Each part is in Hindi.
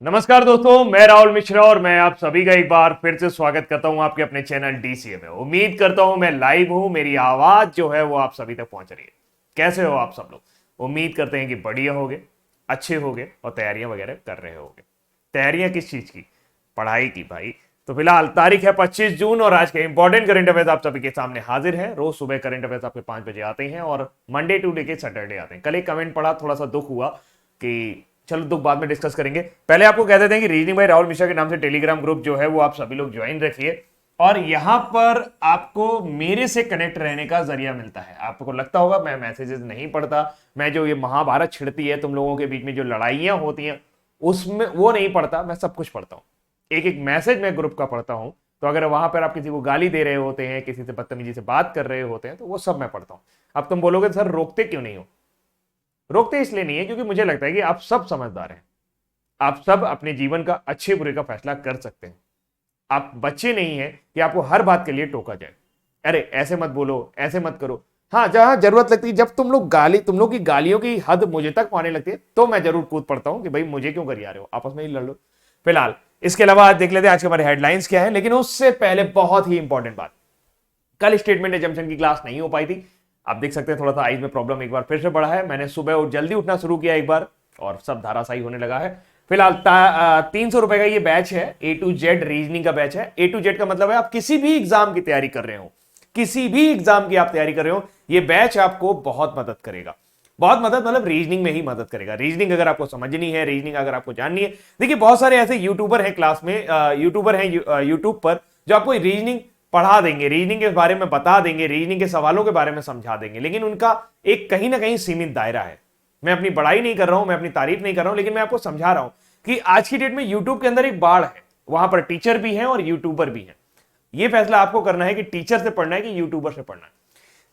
नमस्कार दोस्तों, मैं राहुल मिश्रा और मैं आप सभी का एक बार फिर से स्वागत करता हूं आपके अपने चैनल डीसीए में। उम्मीद करता हूं मैं लाइव हूं, मेरी आवाज जो है वो आप सभी तक पहुंच रही है। कैसे हो आप सब लोग? उम्मीद करते हैं कि बढ़िया होगे, अच्छे होगे और तैयारियां वगैरह कर रहे होगे। तैयारियां किस चीज की? पढ़ाई की भाई। तो फिलहाल तारीख है 25 जून और आज के इंपॉर्टेंट करंट अफेयर्स आप सभी के सामने हाजिर है। रोज सुबह करंट अफेयर्स आपके 5 बजे आते हैं और मंडे टू लेके सैटरडे आते हैं। कल एक कमेंट पढ़ा, थोड़ा सा दुख हुआ कि चलो दुख बाद में डिस्कस करेंगे। पहले आपको कह देते हैं कि रीजनिंग बाय राहुल मिश्रा के नाम से टेलीग्राम ग्रुप जो है वो आप सभी लोग ज्वाइन रखिए और यहां पर आपको मेरे से कनेक्ट रहने का जरिया मिलता है। आपको लगता होगा मैं मैसेजेस नहीं पढ़ता, मैं जो ये महाभारत छिड़ती है तुम लोगों के बीच में, जो लड़ाइयां होती हैं उसमें वो नहीं पढ़ता। मैं सब कुछ पढ़ता हूँ, एक एक मैसेज मैं ग्रुप का पढ़ता हूँ। तो अगर वहां पर आप किसी को गाली दे रहे होते हैं, किसी से बदतमीजी से बात कर रहे होते हैं, तो वो सब मैं पढ़ता हूँ। अब तुम बोलोगे सर रोकते क्यों नहीं हो? रोकते इसलिए नहीं है क्योंकि मुझे लगता है कि आप सब समझदार हैं, आप सब अपने जीवन का अच्छे बुरे का फैसला कर सकते हैं। आप बच्चे नहीं हैं कि आपको हर बात के लिए टोका जाए। अरे ऐसे मत बोलो, ऐसे मत करो। हाँ, जहां जरूरत लगती है, जब तुम लोग की गालियों की हद मुझे तक आने लगती है तो मैं जरूर कूद पड़ता हूं कि भाई मुझे क्यों कर आ रहे हो, आपस में ही लड़ लो। फिलहाल इसके अलावा आज देख लेते हैं आज के हमारे हेडलाइंस क्या है, लेकिन उससे पहले बहुत ही इंपॉर्टेंट बात। कल स्टेटमेंट एजम्पशन की क्लास नहीं हो पाई थी। आप देख सकते हैं थोड़ा सा आईज में प्रॉब्लम एक बार फिर से बढ़ा है। मैंने सुबह और जल्दी उठना शुरू किया एक बार और सब धाराशाही होने लगा है। फिलहाल 300 रुपए का ये बैच है, A to Z रीजनिंग का बैच है। A to Z का मतलब है आप किसी भी एग्जाम की तैयारी कर रहे हो, किसी भी एग्जाम की आप तैयारी कर रहे हो, ये बैच आपको बहुत मदद करेगा। बहुत मदद मतलब रीजनिंग में ही मदद करेगा। रीजनिंग अगर आपको समझनी है, रीजनिंग अगर आपको जाननी है, देखिए बहुत सारे ऐसे यूट्यूबर हैं क्लास में, यूट्यूबर हैं यूट्यूब पर जो आपको रीजनिंग पढ़ा देंगे, रीजनिंग के बारे में बता देंगे, रीजनिंग के सवालों के बारे में समझा देंगे, लेकिन उनका एक कहीं ना कहीं सीमित दायरा है। मैं अपनी बड़ाई नहीं कर रहा हूं, मैं अपनी तारीफ नहीं कर रहा हूं, लेकिन मैं आपको समझा रहा हूं कि आज की डेट में यूट्यूब के अंदर एक बाढ़ है। वहां पर टीचर भी हैं और यूट्यूबर भी हैं। यह फैसला आपको करना है कि टीचर से पढ़ना है कि यूट्यूबर से पढ़ना है।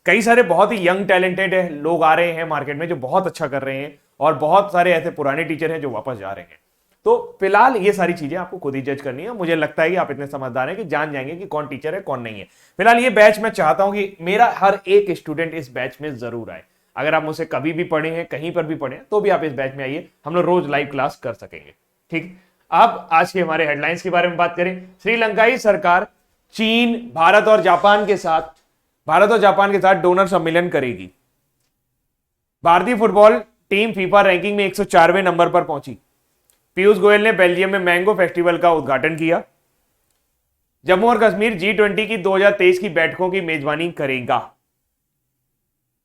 कई सारे बहुत ही यंग टैलेंटेड है लोग आ रहे हैं मार्केट में जो बहुत अच्छा कर रहे हैं और बहुत सारे ऐसे पुराने टीचर हैं जो वापस जा रहे हैं। तो फिलहाल ये सारी चीजें आपको खुद ही जज करनी है। मुझे लगता है कि आप इतने समझदार हैं कि जान जाएंगे कि कौन टीचर है कौन नहीं है। फिलहाल ये बैच मैं चाहता हूं कि मेरा हर एक स्टूडेंट इस बैच में जरूर आए। अगर आप मुझसे कभी भी पढ़े हैं, कहीं पर भी पढ़े हैं, तो भी आप इस बैच में आइए, हम लोग रोज लाइव क्लास कर सकेंगे। ठीक। अब आज के हमारे हेडलाइंस के बारे में बात करें। श्रीलंकाई सरकार चीन, भारत और जापान के साथ डोनर सम्मेलन करेगी। भारतीय फुटबॉल टीम फीफा रैंकिंग में 104वें नंबर पर पहुंची। पीयूष गोयल ने बेल्जियम में मैंगो फेस्टिवल का उद्घाटन किया। जम्मू और कश्मीर G20 की 2023 की बैठकों की मेजबानी करेगा।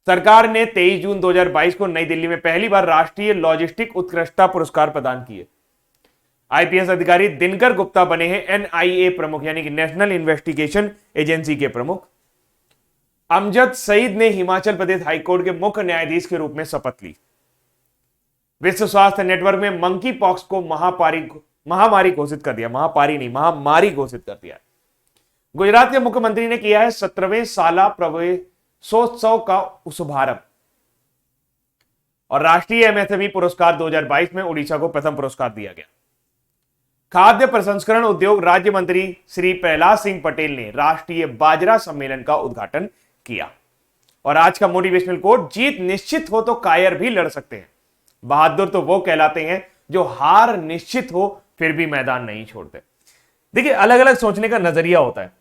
सरकार ने 23 जून 2022 को नई दिल्ली में पहली बार राष्ट्रीय लॉजिस्टिक उत्कृष्टता पुरस्कार प्रदान किए। आईपीएस अधिकारी दिनकर गुप्ता बने हैं NIA प्रमुख, यानी कि नेशनल इन्वेस्टिगेशन एजेंसी के प्रमुख। अमजद सईद ने हिमाचल प्रदेश हाईकोर्ट के मुख्य न्यायाधीश के रूप में शपथ ली। विश्व स्वास्थ्य नेटवर्क में मंकी पॉक्स को महामारी घोषित कर दिया। महामारी नहीं, महामारी घोषित कर दिया। गुजरात के मुख्यमंत्री ने किया है 17वें साला प्रवेशोत्सव का शुभारंभ। और राष्ट्रीय MSME पुरस्कार 2022 में उड़ीसा को प्रथम पुरस्कार दिया गया। खाद्य प्रसंस्करण उद्योग राज्य मंत्री श्री प्रहलाद सिंह पटेल ने राष्ट्रीय बाजरा सम्मेलन का उद्घाटन किया। और आज का मोटिवेशनल कोट, जीत निश्चित हो तो कायर भी लड़ सकते हैं, बहादुर तो वो कहलाते हैं जो हार निश्चित हो फिर भी मैदान नहीं छोड़ते। देखिए अलग अलग सोचने का नजरिया होता है।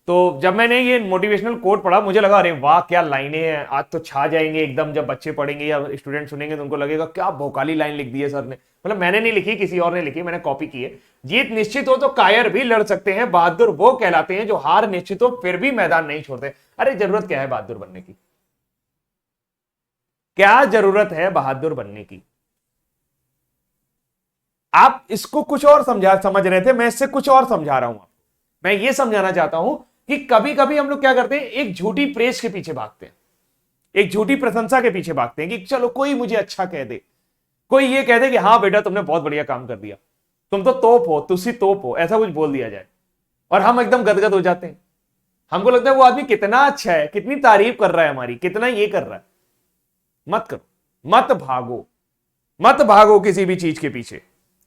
तो जब मैंने ये मोटिवेशनल कोट पढ़ा मुझे लगा अरे वाह क्या लाइनें हैं, आज तो छा जाएंगे एकदम। जब बच्चे पढ़ेंगे या स्टूडेंट सुनेंगे तो उनको लगेगा क्या भोकाली लाइन लिख दी है सर ने। मतलब मैंने नहीं लिखी, किसी और ने लिखी, मैंने कॉपी की है। जीत निश्चित हो तो कायर भी लड़ सकते हैं, बहादुर वो कहलाते हैं जो हार निश्चित हो फिर भी मैदान नहीं छोड़ते। अरे जरूरत क्या है बहादुर बनने की? क्या जरूरत है बहादुर बनने की? आप इसको कुछ और समझ रहे थे, मैं इससे कुछ और समझा रहा हूं आपको। मैं ये समझाना चाहता हूं कि कभी कभी हम लोग क्या करते हैं, एक झूठी प्रेस के पीछे भागते हैं, एक झूठी प्रशंसा के पीछे भागते हैं कि चलो कोई मुझे अच्छा कह दे, कोई ये कह दे कि हाँ बेटा तुमने बहुत बढ़िया काम कर दिया, तुम तो तोप हो, तुसी तोप हो, ऐसा कुछ बोल दिया जाए और हम एकदम गदगद हो जाते हैं। हमको लगता है वो आदमी कितना अच्छा है, कितनी तारीफ कर रहा है हमारी, कितना ये कर रहा है। मत करो, मत भागो, मत भागो किसी भी चीज के पीछे,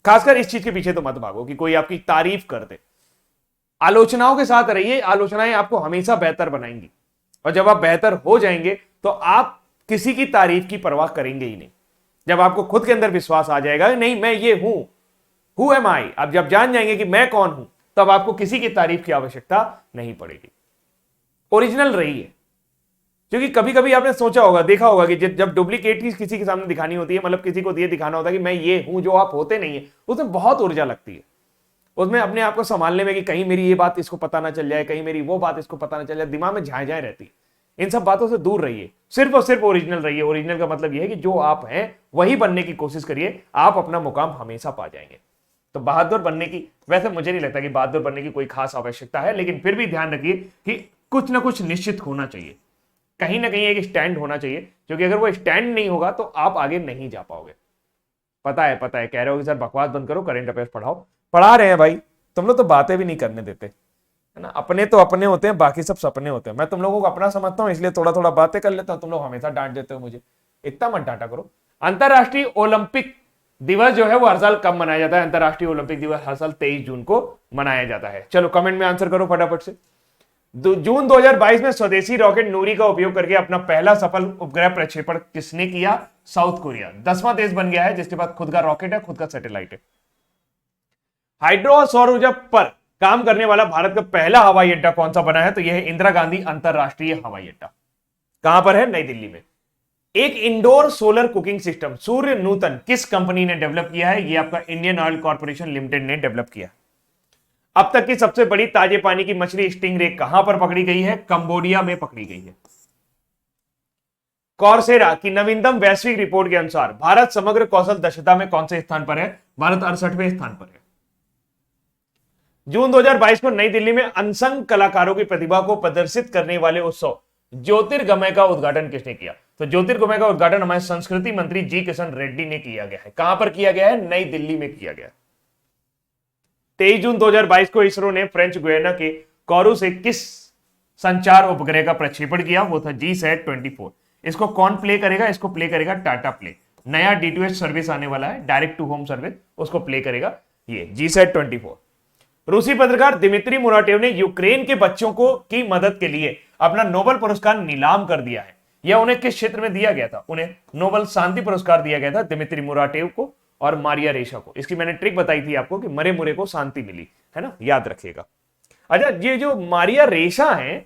खासकर इस चीज के पीछे तो मत भागो कि कोई आपकी तारीफ कर दे। आलोचनाओं के साथ रहिए, आलोचनाएं आपको हमेशा बेहतर बनाएंगी और जब आप बेहतर हो जाएंगे तो आप किसी की तारीफ की परवाह करेंगे ही नहीं। जब आपको खुद के अंदर विश्वास आ जाएगा नहीं मैं ये हूं, हु एम आई, आप जब जान जाएंगे कि मैं कौन हूं, तब आपको किसी की तारीफ की आवश्यकता नहीं पड़ेगी। ओरिजिनल रहिए, क्योंकि कभी कभी आपने सोचा होगा, देखा होगा कि जब डुप्लीकेट की किसी के सामने दिखानी होती है, मतलब किसी को ये दिखाना होता है कि मैं ये हूं जो आप होते नहीं है, उसमें बहुत ऊर्जा लगती है। उसमें अपने आप को संभालने में कि कहीं मेरी ये बात इसको पता ना चल जाए, कहीं मेरी वो बात इसको पता ना चल जाए, दिमाग में झाएं झाएं रहती है। इन सब बातों से दूर रहिए, सिर्फ और सिर्फ ओरिजिनल रहिए। ओरिजिनल का मतलब यह है कि जो आप हैं वही बनने की कोशिश करिए, आप अपना मुकाम हमेशा पा जाएंगे। तो बहादुर बनने की, वैसे मुझे नहीं लगता कि बहादुर बनने की कोई खास आवश्यकता है, लेकिन फिर भी ध्यान रखिए कि कुछ ना कुछ निश्चित होना चाहिए, कहीं ना कहीं एक स्टैंड होना चाहिए, क्योंकि अगर वो स्टैंड नहीं होगा तो आप आगे नहीं जा पाओगे। पता है कह रहे हो कि सर बकवास बंद करो, करंट अफेयर्स पढ़ाओ। पढ़ा रहे हैं भाई, तुम लोग तो बातें भी नहीं करने देते, है ना। अपने तो अपने होते हैं, बाकी सब सपने होते हैं। मैं तुम लोगों को अपना समझता हूं, इसलिए थोड़ा थोड़ा बातें कर लेता हूं, तुम लोग हमेशा डांट देते हो मुझे, इतना मत डांटा करो। अंतरराष्ट्रीय ओलंपिक दिवस जो है वो हर साल कब मनाया जाता है? अंतरराष्ट्रीय ओलंपिक दिवस हर साल 23 जून को मनाया जाता है। चलो कमेंट में आंसर करो फटाफट से। जून 2022 में स्वदेशी रॉकेट नूरी का उपयोग करके अपना पहला सफल उपग्रह प्रक्षेपण किसने किया? साउथ कोरिया 10वां देश बन गया है जिसके पास खुद का रॉकेट है, खुद का सैटेलाइट है। हाइड्रो और सौर ऊर्जा पर काम करने वाला भारत का पहला हवाई अड्डा कौन सा बना है? तो यह है इंदिरा गांधी अंतरराष्ट्रीय हवाई अड्डा। कहां पर है? नई दिल्ली में। एक इंडोर सोलर कुकिंग सिस्टम सूर्य नूतन किस कंपनी ने डेवलप किया है? यह आपका इंडियन ऑयल कॉर्पोरेशन लिमिटेड ने डेवलप किया। अब तक की सबसे बड़ी ताजे पानी की मछली स्टिंगरे कहां पर पकड़ी गई है? कंबोडिया में पकड़ी गई है। कॉर्सेरा की नवीनतम वैश्विक रिपोर्ट के अनुसार भारत समग्र कौशल दक्षता में कौन से स्थान पर है? भारत 68वें स्थान पर है। जून 2022 को नई दिल्ली में अनसंग कलाकारों की प्रतिभा को प्रदर्शित करने वाले उत्सव ज्योतिर्गमय का उद्घाटन किसने किया? तो ज्योतिर्गमय का उद्घाटन हमारे संस्कृति मंत्री जी किशन रेड्डी ने किया गया है। कहां पर किया गया है? नई दिल्ली में किया गया। 23 जून 2022 को इसरो ने फ्रेंच गुयाना के कोरू से किस संचार उपग्रह का प्रक्षेपण किया? वो था GSAT-24। इसको कौन प्ले करेगा? इसको प्ले करेगा टाटा प्ले। नया D2H सर्विस आने वाला है, डायरेक्ट टू होम सर्विस, उसको प्ले करेगा ये GSAT-24। रूसी पत्रकार दिमित्री मुराटेव ने यूक्रेन के बच्चों को की मदद के लिए अपना नोबेल पुरस्कार नीलाम कर दिया है। यह उन्हें किस क्षेत्र में दिया गया था? उन्हें नोबेल शांति पुरस्कार दिया गया था, दिमित्री मुराटेव को और मारिया रेशा को। इसकी मैंने ट्रिक बताई थी आपको कि मरे मुरे को शांति मिली, है ना, याद रखिएगा। अच्छा, ये जो मारिया रेशा है,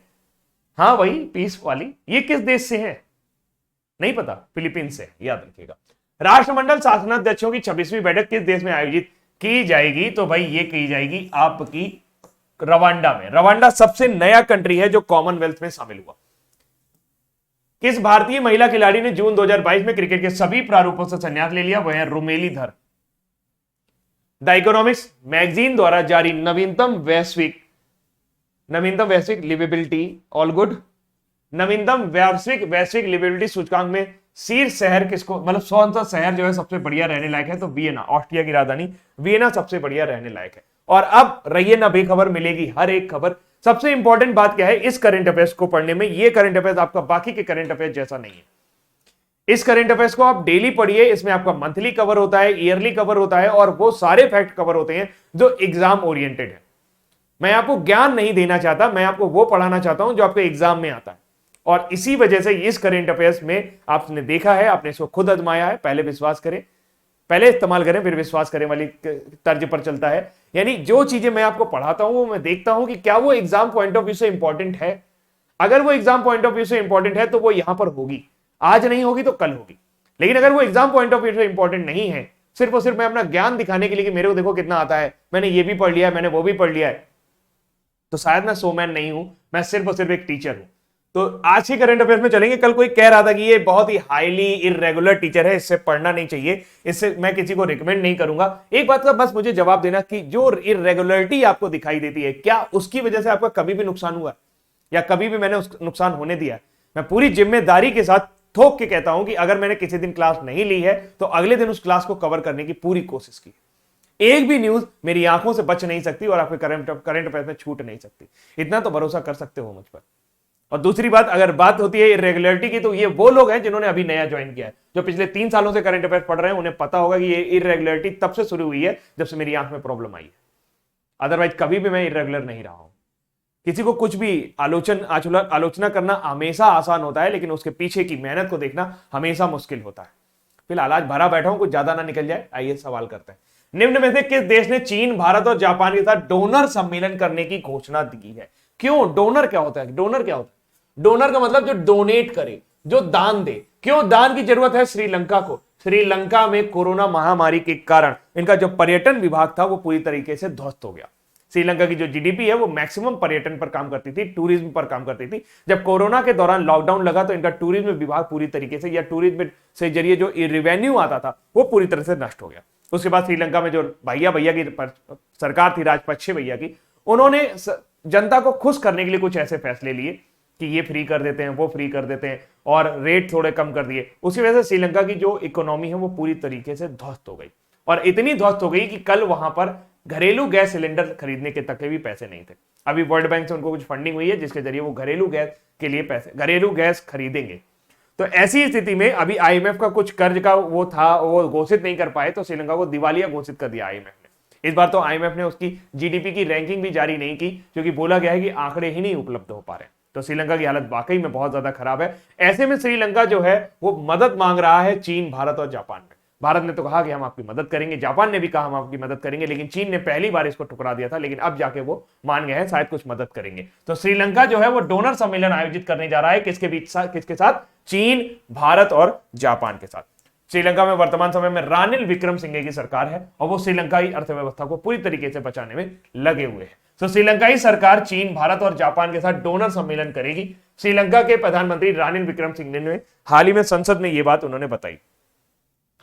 हाँ वही पीस वाली, ये किस देश से है? नहीं पता, फिलीपींस से, याद रखिएगा। राष्ट्रमंडल शासनाध्यक्षों की 26वीं बैठक किस देश में आयोजित की जाएगी? तो भाई ये की जाएगी आपकी रवांडा में। रवांडा सबसे नया कंट्री है जो कॉमनवेल्थ में शामिल हुआ। किस भारतीय महिला खिलाड़ी ने जून 2022 में क्रिकेट के सभी प्रारूपों से संन्यास ले लिया? वह है रुमेलीधर। द इकोनॉमिक्स मैगजीन द्वारा जारी नवीनतम वैश्विक लिवेबिलिटी ऑल गुड नवीनतम वैश्विक लिवेबिलिटी सूचकांक में शीर्ष शहर किसको, मतलब कौन सा शहर जो है सबसे बढ़िया रहने लायक है? तो वियना, ऑस्ट्रिया की राजधानी वियना सबसे बढ़िया रहने लायक है। और अब रहिए ना बेखबर, मिलेगी हर एक खबर। सबसे इंपॉर्टेंट बात क्या है इस करंट अफेयर्स को पढ़ने में? ये करंट अफेयर्स आपका बाकी के करंट अफेयर्स जैसा नहीं है। इस करंट अफेयर्स को आप डेली पढ़िए, इसमें आपका मंथली कवर होता है, ईयरली कवर होता है, और वो सारे फैक्ट कवर होते हैं जो एग्जाम ओरिएंटेड है। मैं आपको ज्ञान नहीं देना चाहता, मैं आपको वो पढ़ाना चाहता हूं जो आपके एग्जाम में आता है। और इसी वजह से इस करंट अफेयर्स में आपने देखा है, आपने इसको खुद आजमाया है। पहले विश्वास करें, पहले इस्तेमाल करें फिर विश्वास करें वाली तर्ज पर चलता है। यानी जो चीजें मैं आपको पढ़ाता हूं मैं देखता हूं कि क्या वो एग्जाम पॉइंट ऑफ व्यू से इंपॉर्टेंट है। अगर वो एग्जाम पॉइंट ऑफ व्यू से इंपॉर्टेंट है तो वो यहां पर होगी, आज नहीं होगी तो कल होगी। लेकिन अगर वो एग्जाम पॉइंट ऑफ व्यू से इंपॉर्टेंट नहीं है, सिर्फ और सिर्फ मैं अपना ज्ञान दिखाने के लिए कि मेरे को देखो कितना आता है, मैंने ये भी पढ़ लिया है, मैंने वो भी पढ़ लिया है, तो शायद मैं सोमैन नहीं हूं, मैं सिर्फ और सिर्फ एक टीचर हूं। तो आज के करंट अफेयर्स में चलेंगे। कल कोई कह रहा था कि ये बहुत ही हाईली इरेगुलर टीचर है, इससे पढ़ना नहीं चाहिए, इससे मैं किसी को रिकमेंड नहीं करूंगा। एक बात का बस मुझे जवाब देना कि जो इरेगुलरिटी आपको दिखाई देती है, क्या उसकी वजह से आपका कभी भी नुकसान हुआ या कभी भी मैंने उस नुकसान होने दिया? मैं पूरी जिम्मेदारी के साथ ठोक के कहता हूं कि अगर मैंने किसी दिन क्लास नहीं ली है तो अगले दिन उस क्लास को कवर करने की पूरी कोशिश की। एक भी न्यूज मेरी आंखों से बच नहीं सकती और आपके करंट अफेयर्स में छूट नहीं सकती। इतना तो भरोसा कर सकते हो मुझ पर। और दूसरी बात, अगर बात होती है इरेगुलरिटी की, तो ये वो लोग हैं जिन्होंने अभी नया ज्वाइन किया है, जो पिछले 3 सालों से करंट अफेयर्स पढ़ रहे हैं। उन्हें पता होगा कि ये इरेगुलरिटी तब से शुरू हुई है जब से मेरी आंख में प्रॉब्लम आई है। अदरवाइज कभी भी मैं इरेगुलर नहीं रहा हूं। किसी को कुछ भी आलोचना करना हमेशा आसान होता है, लेकिन उसके पीछे की मेहनत को देखना हमेशा मुश्किल होता है। फिलहाल आज भरा बैठा हूं, कुछ ज्यादा ना निकल जाए। आइए सवाल करते हैं। निम्न में से किस देश ने चीन, भारत और जापान के साथ डोनर सम्मेलन करने की घोषणा की है? क्यों? डोनर क्या होता है? डोनर क्या होता है? डोनर का मतलब जो डोनेट करे, जो दान दे। क्यों दान की जरूरत है श्रीलंका को? श्रीलंका में कोरोना महामारी के कारण इनका जो पर्यटन विभाग था वो पूरी तरीके से ध्वस्त हो गया। श्रीलंका की जो जीडीपी है वो मैक्सिमम पर्यटन पर काम करती थी, टूरिज्म पर काम करती थी। जब कोरोना के दौरान लॉकडाउन लगा तो इनका टूरिज्म विभाग पूरी तरीके से, या टूरिज्म से जरिए जो रेवेन्यू आता था वो पूरी तरह से नष्ट हो गया। उसके बाद श्रीलंका में जो भैया की सरकार थी, राजपक्षे भैया की, उन्होंने जनता को खुश करने के लिए कुछ ऐसे फैसले लिए कि ये फ्री कर देते हैं, वो फ्री कर देते हैं, और रेट थोड़े कम कर दिए। उसी वजह से श्रीलंका की जो इकोनॉमी है वो पूरी तरीके से ध्वस्त हो गई, और इतनी ध्वस्त हो गई कि कल वहां पर घरेलू गैस सिलेंडर खरीदने के तक के भी पैसे नहीं थे। अभी वर्ल्ड बैंक से उनको कुछ फंडिंग हुई है जिसके जरिए वो घरेलू गैस के लिए घरेलू गैस खरीदेंगे। तो ऐसी स्थिति में अभी आईएमएफ का कुछ कर्ज का वो था, वो घोषित नहीं कर पाए, तो श्रीलंका को दिवालिया घोषित कर दिया आईएमएफ ने। इस बार तो आईएमएफ ने उसकी जीडीपी की रैंकिंग भी जारी नहीं की, क्योंकि बोला गया है कि आंकड़े ही नहीं उपलब्ध हो पा रहे। तो श्रीलंका की हालत वाकई में बहुत ज्यादा खराब है। ऐसे में श्रीलंका जो है वो मदद मांग रहा है चीन, भारत और जापान में। भारत ने तो कहा कि हम आपकी मदद करेंगे, जापान ने भी कहा हम आपकी मदद करेंगे, लेकिन चीन ने पहली बार इसको ठुकरा दिया था, लेकिन अब जाके वो मान गए हैं शायद कुछ मदद करेंगे। तो श्रीलंका जो है वो डोनर सम्मेलन आयोजित करने जा रहा है, किसके बीच? किसके साथ? चीन, भारत और जापान के साथ। श्रीलंका में वर्तमान समय में रानिल विक्रमसिंघे की सरकार है, और वो श्रीलंकाई अर्थव्यवस्था को पूरी तरीके से बचाने में लगे हुए हैं। तो श्रीलंकाई सरकार चीन, भारत और जापान के साथ डोनर सम्मेलन करेगी। श्रीलंका के प्रधानमंत्री रानिल विक्रमसिंघे ने हाल ही में संसद में ये बात उन्होंने बताई।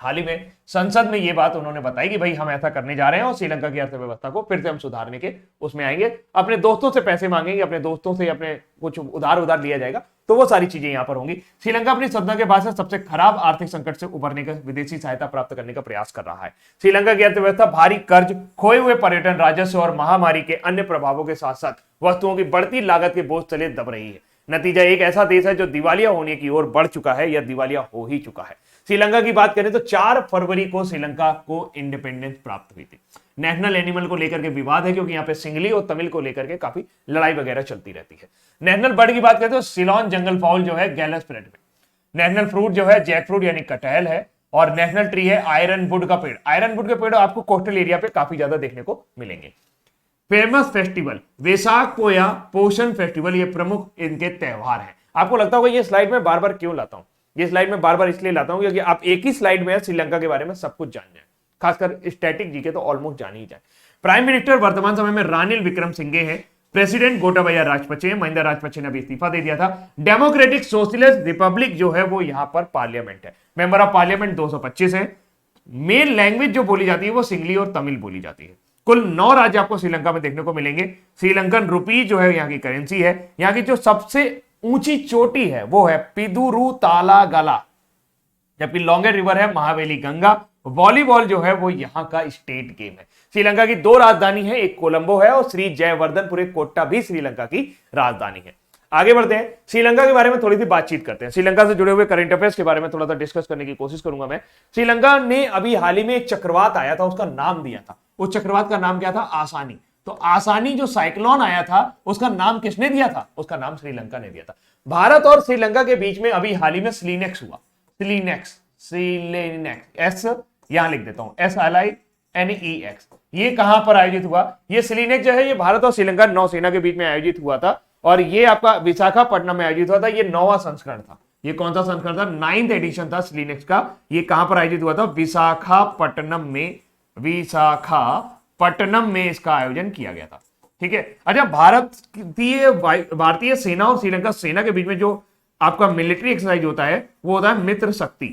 हाल ही में संसद में ये बात उन्होंने बताई कि भाई हम ऐसा करने जा रहे हैं, और श्रीलंका की अर्थव्यवस्था को फिर से हम सुधारने के उसमें आएंगे। अपने दोस्तों से पैसे मांगेंगे, अपने दोस्तों से अपने कुछ उधार लिया जाएगा, तो वो सारी चीजें यहां पर होंगी। श्रीलंका अपनी सत्ता के बाद से सबसे खराब आर्थिक संकट से उभरने का, विदेशी सहायता प्राप्त करने का प्रयास कर रहा है। श्रीलंका की अर्थव्यवस्था भारी कर्ज, खोए हुए पर्यटन राजस्व और महामारी के अन्य प्रभावों के साथ साथ वस्तुओं की बढ़ती लागत के बोझ तले दब रही है। नतीजा एक ऐसा देश है जो दिवालिया होने की ओर बढ़ चुका है, या दिवालिया हो ही चुका है। श्रीलंका की बात करें तो 4 फरवरी को श्रीलंका को इंडिपेंडेंस प्राप्त हुई थी। नेशनल एनिमल को लेकर के विवाद है, क्योंकि यहाँ पे सिंगली और तमिल को लेकर के काफी लड़ाई वगैरह चलती रहती है। नेशनल बर्ड की बात करें तो सिलोन जंगल फाउल जो है गैलस पैरेट में। नेशनल फ्रूट जो है जैक फ्रूट यानी कटहल है, और नेशनल ट्री है आयरन वुड का पेड़। आयरन वुड के पेड़ आपको कोस्टल एरिया पे काफी ज्यादा देखने को मिलेंगे। फेमस फेस्टिवल वैशाख पोया पोषण फेस्टिवल, ये प्रमुख इनके त्योहार हैं। आपको लगता होगा ये स्लाइड में बार बार क्यों लाता हूं? ये स्लाइड में बार बार इसलिए लाता हूं क्योंकि आप एक ही स्लाइड में श्रीलंका के बारे में सब कुछ जान जाए, खासकर स्टैटिक जीके तो ऑलमोस्ट जान ही जाए। प्राइम मिनिस्टर वर्तमान समय में रानिल विक्रमसिंघे है। प्रेसिडेंट गोटाबाया राजपक्षे, महिंदा राजपक्षे ने भी इस्तीफा दे दिया था। डेमोक्रेटिक सोशलिस्ट रिपब्लिक जो है वो यहां पर पार्लियामेंट है। मेंबर ऑफ पार्लियामेंट 225 है। मेन लैंग्वेज जो बोली जाती है वो सिंगली और तमिल बोली जाती है। कुल 9 राज्य आपको श्रीलंका में देखने को मिलेंगे। श्रीलंकन रुपी जो है यहाँ की करेंसी है। यहाँ की जो सबसे ऊंची चोटी है वो है पिदुरु तालागला, जबकि लॉन्गेस्ट रिवर है महावेली गंगा। वॉलीबॉल जो है वो यहाँ का स्टेट गेम है। श्रीलंका की 2 राजधानी है, एक कोलंबो है और श्री जयवर्धनपुर कोट्टा भी श्रीलंका की राजधानी है। आगे बढ़ते हैं, श्रीलंका के बारे में थोड़ी सी बातचीत करते हैं। श्रीलंका से जुड़े हुए करंट अफेयर्स के बारे में थोड़ा सा डिस्कस करने की कोशिश करूंगा मैं। श्रीलंका ने अभी हाल ही में एक चक्रवात आया था, उसका नाम दिया था। उस चक्रवात का नाम क्या था? आसानी। तो आसानी जो साइक्लोन आया था उसका नाम किसने दिया था? उसका नाम श्रीलंका ने दिया था। भारत और श्रीलंका के बीच में अभी हाल ही में स्लीनेक्स हुआ। स्लीनेक्स एस यहां लिख देता हूं, SLINEX। ये कहां पर आयोजित हुआ? ये स्लीनेक्स जो है ये भारत और श्रीलंका नौसेना के बीच में आयोजित हुआ था, और ये आपका विशाखापट्टनम में आयोजित हुआ था। ये 9वां संस्करण था। ये कौन सा संस्करण था? 9th एडिशन था स्लीनेक्स का। ये कहां पर आयोजित हुआ था? विशाखापट्टनम में इसका आयोजन किया गया था। ठीक है। अच्छा, भारतीय सेना और श्रीलंका सेना के बीच में जो आपका मिलिट्री एक्सरसाइज होता है वो होता है मित्र शक्ति।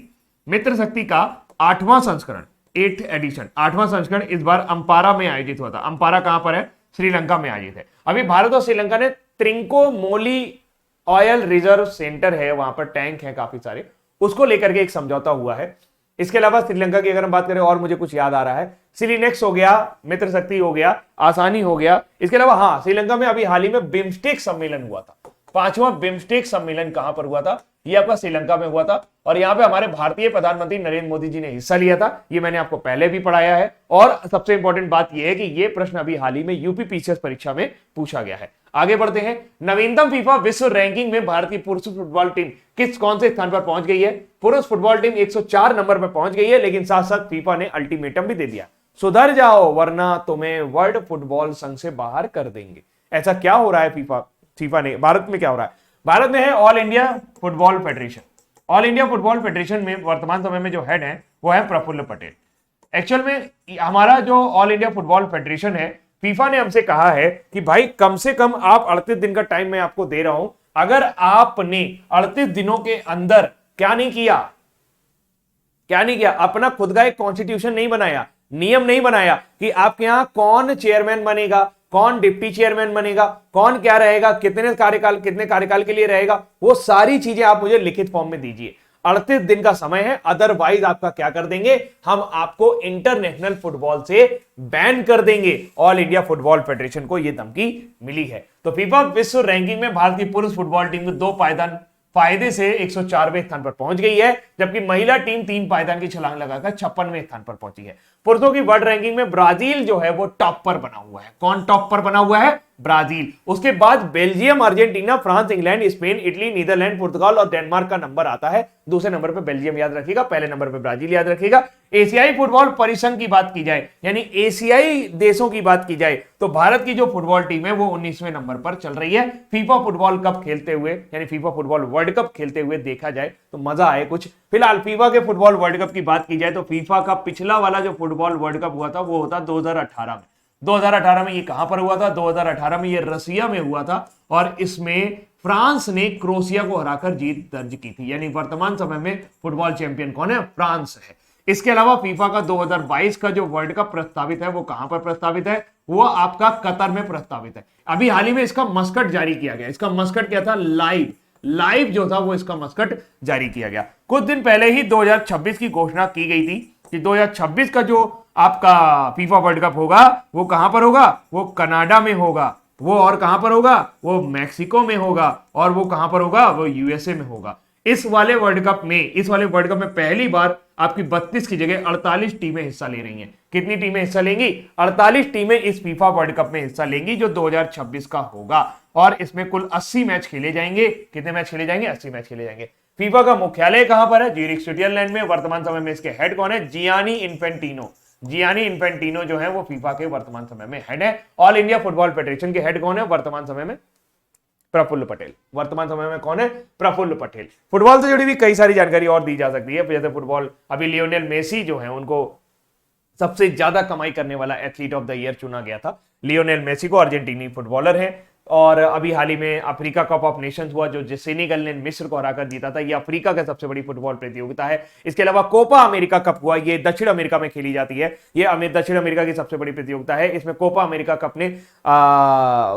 मित्र शक्ति का 8वां संस्करण, 8th एडिशन, 8वां संस्करण इस बार अंपारा में आयोजित हुआ था। अंपारा कहां पर है? श्रीलंका में आयोजित है। अभी भारत और श्रीलंका ने त्रिंकोमोली ऑयल रिजर्व सेंटर है, वहां पर टैंक है काफी सारे, उसको लेकर के एक समझौता हुआ है। इसके अलावा श्रीलंका की अगर हम बात करें, और मुझे कुछ याद आ रहा है, स्लीनेक्स हो गया, मित्र शक्ति हो गया, आसानी हो गया। इसके अलावा हाँ, श्रीलंका में अभी हाल ही में बिम्स्टेक सम्मेलन हुआ था। 5वां बिम्स्टेक सम्मेलन कहां पर हुआ था? ये आपका श्रीलंका में हुआ था, और यहां पे हमारे भारतीय प्रधानमंत्री नरेंद्र मोदी जी ने हिस्सा लिया था। ये मैंने आपको पहले भी पढ़ाया है। और सबसे इंपॉर्टेंट बात यह है कि ये प्रश्न अभी हाल ही में यूपी पीसीएस परीक्षा में पूछा गया है। आगे बढ़ते हैं, नवीनतम फीफा विश्व रैंकिंग में भारतीय पुरुष फुटबॉल टीम कौन से स्थान पर पहुंच गई है? पुरुष फुटबॉल टीम 104 नंबर पर पहुंच गई है, लेकिन साथ साथ फीफा ने अल्टीमेटम भी दे दिया। सुधर जाओ वरना तुम्हें वर्ल्ड फुटबॉल संघ से बाहर कर देंगे। ऐसा क्या हो रहा है फीफा ने, भारत में क्या हो रहा है? भारत में है all India football federation. All India football federation में वर्तमान समय में जो हेड है वो है प्रफुल्ल पटेल। एक्चुअल में हमारा जो ऑल इंडिया फुटबॉल फेडरेशन है, फीफा ने हमसे कहा है कि भाई कम से कम आप 38 दिन का टाइम मैं आपको दे रहा हूं, अगर आपने 38 दिनों के अंदर क्या नहीं किया, अपना खुद का एक कॉन्स्टिट्यूशन नहीं बनाया, नियम नहीं बनाया कि आपके यहां कौन चेयरमैन बनेगा, कौन डिप्टी चेयरमैन बनेगा, कौन क्या रहेगा, कितने कार्यकाल के लिए रहेगा, वो सारी चीजें आप मुझे लिखित फॉर्म में दीजिए। 38 दिन का समय है, अदरवाइज आपका क्या कर देंगे, हम आपको इंटरनेशनल फुटबॉल से बैन कर देंगे। ऑल इंडिया फुटबॉल फेडरेशन को यह धमकी मिली है। तो फीफा विश्व रैंकिंग में भारत की पुरुष फुटबॉल टीम को 2 पायदान फायदे से 104वें स्थान पर पहुंच गई है, जबकि महिला टीम 3 पायदान की छलांग लगाकर 56वें स्थान पर पहुंची है। पुरुषों की वर्ल्ड रैंकिंग में ब्राजील जो है वो टॉप पर बना हुआ है। कौन टॉप पर बना हुआ है? ब्राजील। उसके बाद Belgium, Argentina, France, England, Spain, Italy, Netherlands, Portugal और डेनमार्क का नंबर आता है। दूसरे नंबर पर बेल्जियम याद रखिएगा, पहले नंबर पर ब्राजील याद रखिएगा। एशियाई फुटबॉल परिसंघ की बात की जाए, यानी एशियाई देशों की बात की जाए, तो भारत की जो फुटबॉल टीम है वो 19वें नंबर पर चल रही है। फीफा फुटबॉल कप खेलते हुए, यानी फीफा फुटबॉल वर्ल्ड कप खेलते हुए देखा जाए तो मजा आए कुछ। फिलहाल फीफा के फुटबॉल वर्ल्ड कप की बात की जाए तो फीफा का पिछला वाला जो फुटबॉल वर्ल्ड कप हुआ था वो होता 2018 में। 2018 में ये कहां पर हुआ था? 2018 में ये रसिया में हुआ था और इसमें फ्रांस ने क्रोएशिया को हराकर जीत दर्ज की थी। यानी वर्तमान समय में फुटबॉल चैंपियन कौन है? फ्रांस है। इसके अलावा फीफा का 2022 का जो वर्ल्ड कप प्रस्तावित है वो कहां पर प्रस्तावित है? वो आपका कतर में प्रस्तावित है। अभी हाल ही में इसका मस्कट जारी किया गया। इसका मस्कट क्या था? लाइव जो था वो इसका मस्कट जारी किया गया। कुछ दिन पहले ही 2026 की घोषणा की गई थी कि 2026 का जो आपका फीफा वर्ल्ड कप होगा वो कहां पर होगा? वो कनाडा में होगा। वो और कहां पर होगा? वो मैक्सिको में होगा। और वो कहां पर होगा? वो यूएसए में होगा। इस वाले वर्ल्ड कप में पहली बार आपकी 32 की जगह 48 टीमें हिस्सा ले रही हैं। कितनी टीमें हिस्सा लेंगी? 48 टीमें इस फीफा वर्ल्ड कप में हिस्सा लेंगी जो 2026 का होगा। और इसमें कुल 80 मैच खेले जाएंगे। कितने मैच खेले जाएंगे? 80 मैच खेले जाएंगे। फीफा का मुख्यालय कहां पर है? ज्यूरिख, स्विट्जरलैंड में। वर्तमान समय में इसके हेड कौन है? जियानी इन्फेंटिनो जो है वो फीफा के वर्तमान समय में हेड है। ऑल इंडिया फुटबॉल फेडरेशन के हेड कौन है वर्तमान समय में? प्रफुल्ल पटेल। वर्तमान समय में कौन है? प्रफुल्ल पटेल। फुटबॉल से जुड़ी भी कई सारी जानकारी और दी जा सकती है। जैसे फुटबॉल अभी लियोनेल मेसी जो है उनको सबसे ज्यादा कमाई करने वाला एथलीट ऑफ द ईयर चुना गया था। लियोनेल मेसी को अर्जेंटीनी फुटबॉलर है। और अभी हाल ही में अफ्रीका कप ऑफ नेशंस हुआ जो सेनेगल ने मिस्र को हराकर जीता था। यह अफ्रीका का सबसे बड़ी फुटबॉल प्रतियोगिता है। इसके अलावा कोपा अमेरिका कप हुआ, ये दक्षिण अमेरिका में खेली जाती है। ये दक्षिण अमेरिका की सबसे बड़ी प्रतियोगिता है। इसमें कोपा अमेरिका कप ने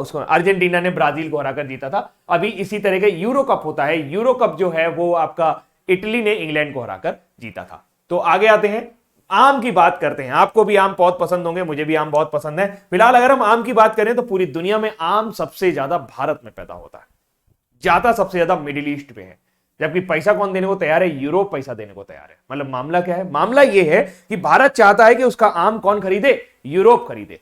उसको अर्जेंटीना ने ब्राजील को हराकर जीता था। अभी इसी तरह के यूरो कप होता है। यूरो कप जो है वो आपका इटली ने इंग्लैंड को हराकर जीता था। तो आगे आते हैं, आम की बात करते हैं। आपको भी आम बहुत पसंद होंगे, मुझे भी आम बहुत पसंद है। फिलहाल अगर हम आम की बात करें तो पूरी दुनिया में आम सबसे ज्यादा भारत में पैदा होता है। ज्यादा सबसे ज्यादा मिडिल ईस्ट में है। जबकि पैसा कौन देने को तैयार है? यूरोप पैसा देने को तैयार है। मतलब मामला क्या है? मामला यह है कि भारत चाहता है कि उसका आम कौन खरीदे? यूरोप खरीदे।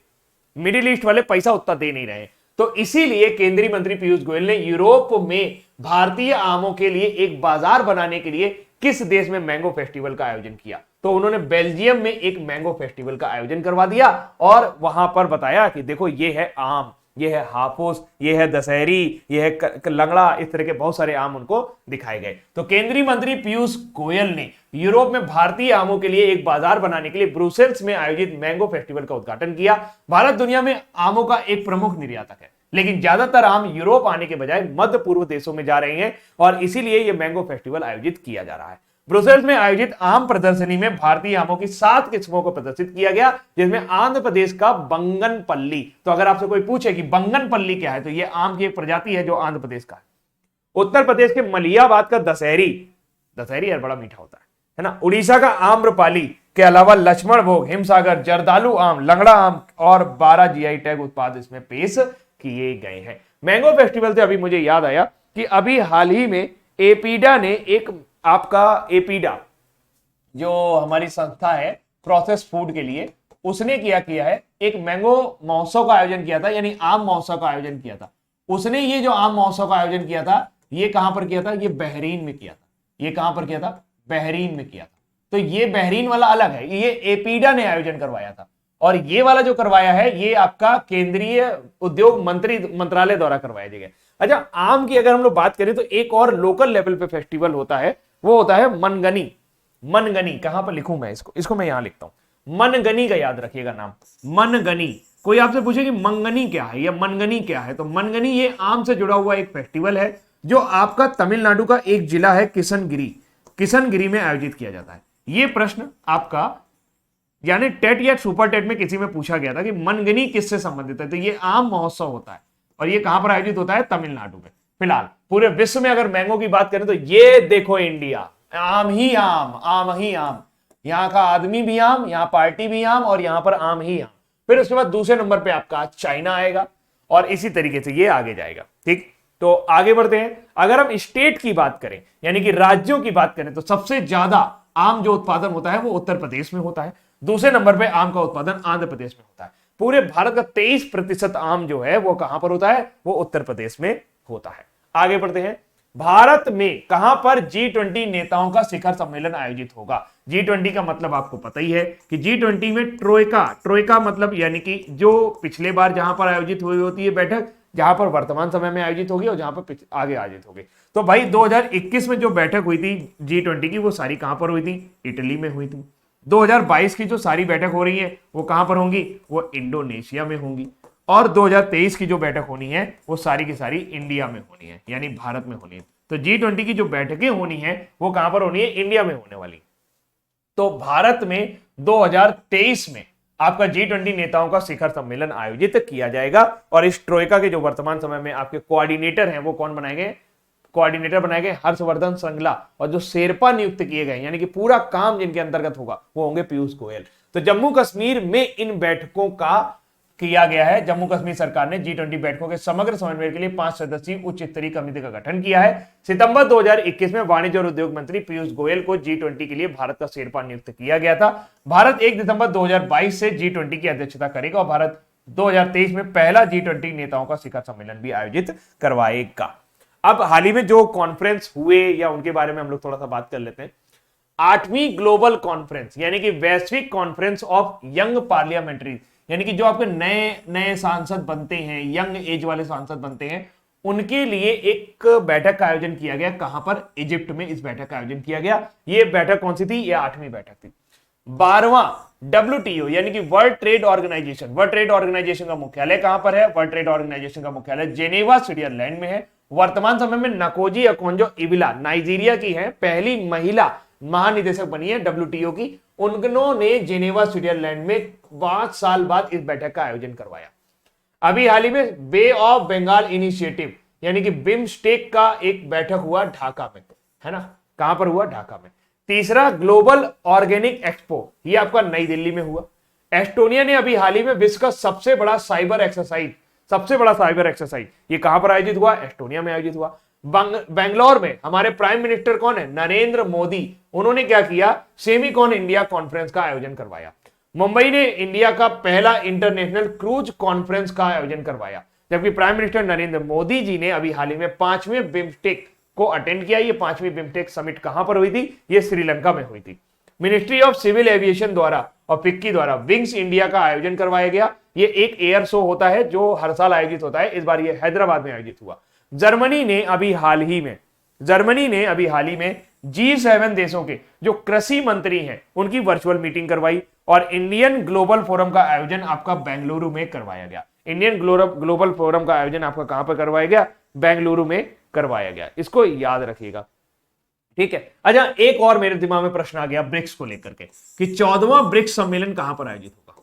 मिडिल ईस्ट वाले पैसा उतना दे नहीं रहे। तो इसीलिए केंद्रीय मंत्री पीयूष गोयल ने यूरोप में भारतीय आमों के लिए एक बाजार बनाने के लिए किस देश में मैंगो फेस्टिवल का आयोजन किया? तो उन्होंने बेल्जियम में एक मैंगो फेस्टिवल का आयोजन करवा दिया और वहां पर बताया कि देखो ये है आम, ये है हापुस, ये है दशहरी, ये है लंगड़ा, इस तरह के बहुत सारे आम उनको दिखाए गए। तो केंद्रीय मंत्री पीयूष गोयल ने यूरोप में भारतीय आमों के लिए एक बाजार बनाने के लिए ब्रुसेल्स में आयोजित मैंगो फेस्टिवल का उद्घाटन किया। भारत दुनिया में आमों का एक प्रमुख निर्यातक है, लेकिन ज्यादातर आम यूरोप आने के बजाय मध्य पूर्व देशों में जा रहे हैं और इसीलिए यह मैंगो फेस्टिवल आयोजित किया जा रहा है। ब्रुसेल्स में आयोजित आम प्रदर्शनी में भारतीय आमों की 7 किस्मों को प्रदर्शित किया गया, जिसमें आंध्र प्रदेश का बंगनपल्ली। तो अगर आपसे कोई पूछे कि बंगनपल्ली क्या है तो यह आम की एक प्रजाति है जो आंध्र प्रदेश का है। उत्तर प्रदेश के मलियाबाद का दशहरी यार बड़ा मीठा होता है ना। उड़ीसा का आम्रपाली के अलावा लक्ष्मण भोग, हिमसागर, जर्दालू आम, लंगड़ा आम और 12 जीआई टैग उत्पाद इसमें पेश किए गए हैं। मैंगो फेस्टिवल से अभी मुझे याद आया कि अभी हाल ही में एपीडा ने एपीडा जो हमारी संस्था है प्रोसेस फूड के लिए, उसने किया है एक मैंगो महोत्सव का आयोजन किया था, यानी आम महोत्सव का आयोजन किया था। उसने ये जो आम महोत्सव का आयोजन किया था ये कहां पर किया था? ये बहरीन में किया था। ये कहां पर किया था? बहरीन में किया था। तो ये बहरीन वाला अलग है, ये एपीडा ने आयोजन करवाया था। और ये वाला जो करवाया है ये आपका केंद्रीय उद्योग मंत्रालय द्वारा करवाया गया। अच्छा, आम की अगर हम लोग बात करें तो एक और लोकल लेवल पे फेस्टिवल होता है, वो होता है मनगनी। मनगनी कहां पर लिखूं मैं इसको मैं यहां लिखता हूं, मनगनी का याद रखिएगा नाम, मनगनी। कोई आपसे पूछे कि मंगनी क्या है या मनगनी क्या है, तो मनगनी ये आम से जुड़ा हुआ एक फेस्टिवल है जो आपका तमिलनाडु का एक जिला है किशनगिरी में आयोजित किया जाता है। ये प्रश्न आपका यानी टेट या सुपर टेट में किसी में पूछा गया था कि मनगनी किससे संबंधित है, तो ये आम महोत्सव होता है और ये कहां पर आयोजित होता है, तमिलनाडु में। फिलहाल पूरे विश्व में अगर मैंगो की बात करें तो ये देखो इंडिया, आम ही आम, आम ही आम, यहां का आदमी भी आम, यहां पार्टी भी आम और यहां पर आम ही आम। फिर उसके बाद दूसरे नंबर पे आपका चाइना आएगा और इसी तरीके से ये आगे जाएगा। ठीक, तो आगे बढ़ते हैं। अगर हम स्टेट की बात करें यानी कि राज्यों की बात करें तो सबसे ज्यादा आम जो उत्पादन होता है वो उत्तर प्रदेश में होता है। दूसरे नंबर पे आम का उत्पादन आंध्र प्रदेश में होता है। पूरे भारत का 23% आम जो है वो कहां पर होता है, वो उत्तर प्रदेश में होता है। आगे बढ़ते हैं। भारत में कहां पर G20 नेताओं का शिखर सम्मेलन आयोजित होगा। G20 का मतलब आपको पता ही है कि G20 में ट्रोइका मतलब यानी कि जो पिछले बार जहां पर आयोजित हुई होती है बैठक, जहां पर वर्तमान समय में आयोजित होगी और जहां पर आगे आयोजित होगी। तो भाई 2021 में जो बैठक हुई थी G20 की वो सारी कहां पर हुई थी, इटली में हुई थी। 2022 की जो सारी बैठक हो रही है वो कहां पर होंगी, वो इंडोनेशिया में होंगी। और 2023 की जो बैठक होनी है वो सारी की सारी इंडिया में होनी है, यानी भारत में होनी है। तो G20 की जो बैठकें होनी है वो कहां पर होनी है, इंडिया में होने वाली। तो भारत में 2023 में आपका G20 नेताओं का शिखर सम्मेलन आयोजित किया जाएगा और इस ट्रोइका के जो वर्तमान समय में आपके कोऑर्डिनेटर हैं वो कौन बनाए गए, कोऑर्डिनेटर बनाए गए हर्षवर्धन श्रृंगला, और जो शेरपा नियुक्त किए गए यानी कि पूरा काम जिनके अंतर्गत होगा वो होंगे पीयूष गोयल। तो जम्मू कश्मीर में इन बैठकों का किया गया है। जम्मू कश्मीर सरकार ने G20 बैठकों के समग्र समन्वय के लिए 5 सदस्यीय उच्च स्तरीय कमेटी का गठन किया है। सितंबर 2021 में वाणिज्य और उद्योग मंत्री पीयूष गोयल को G20 के लिए भारत का शेरपा नियुक्त किया गया था। भारत 1 दिसंबर 2022 से G20 की अध्यक्षता करेगा और भारत 2023 में पहला G20 नेताओं का शिखर सम्मेलन भी आयोजित करवाएगा। अब हाल ही में जो कॉन्फ्रेंस हुए या उनके बारे में हम लोग थोड़ा सा बात कर लेते हैं। 8वीं ग्लोबल कॉन्फ्रेंस यानी कि वैश्विक कॉन्फ्रेंस ऑफ यंग पार्लियामेंट्री, यानी कि जो आपके नए नए सांसद बनते हैं, यंग एज वाले सांसद बनते हैं, उनके लिए एक बैठक का आयोजन किया गया। कहां पर, इजिप्ट में इस बैठक का आयोजन किया गया। ये बैठक कौन सी थी, ये 8वीं बैठक थी। 12वां WTO यानी कि वर्ल्ड ट्रेड ऑर्गेनाइजेशन का मुख्यालय कहां पर है, वर्ल्ड ट्रेड ऑर्गेनाइजेशन का मुख्यालय जेनेवा स्विट्जरलैंड में है। वर्तमान समय में नकोजी अकोंजो-इवेला नाइजीरिया की है, पहली महिला महानिदेशक बनी है WTO की। उन्होंने जेनेवा स्विट्जरलैंड में 5 साल बाद इस बैठक का आयोजन करवाया। अभी हाल ही में बे ऑफ बंगाल इनिशिएटिव यानी कि बिम्स्टेक का एक बैठक हुआ ढाका में, है ना, कहां पर हुआ, ढाका में। तीसरा ग्लोबल ऑर्गेनिक एक्सपो, ये आपका नई दिल्ली में हुआ। एस्टोनिया ने अभी हाल ही में विश्व का सबसे बड़ा साइबर एक्सरसाइज ये कहां पर आयोजित हुआ, एस्टोनिया में आयोजित हुआ। बेंगलोर में हमारे प्राइम मिनिस्टर कौन है, नरेंद्र मोदी, उन्होंने क्या किया, सेमिकॉन इंडिया कॉन्फ्रेंस का आयोजन करवाया। मुंबई ने इंडिया का पहला इंटरनेशनल क्रूज कॉन्फ्रेंस का आयोजन करवाया, जबकि प्राइम मिनिस्टर नरेंद्र मोदी जी ने अभी हाल ही में 5वें बिम्स्टेक को अटेंड किया। ये 5वीं बिम्स्टेक समिट कहां पर हुई थी, ये श्रीलंका में हुई थी। मिनिस्ट्री ऑफ सिविल एविएशन द्वारा और फिक्की द्वारा विंग्स इंडिया का आयोजन करवाया गया। ये एक एयर शो होता है जो हर साल आयोजित होता है, इस बार ये हैदराबाद में आयोजित हुआ। जर्मनी ने अभी हाल ही में G7 देशों के जो कृषि मंत्री हैं उनकी वर्चुअल मीटिंग करवाई और इंडियन ग्लोबल फोरम का आयोजन आपका बेंगलुरु में करवाया गया। इंडियन ग्लोबल फोरम का आयोजन आपका कहां पर करवाया गया, बेंगलुरु में करवाया गया। इसको याद रखिएगा, ठीक है। अच्छा, एक और मेरे दिमाग में प्रश्न आ गया ब्रिक्स को लेकर के कि 14वां ब्रिक्स सम्मेलन कहां पर आयोजित होगा।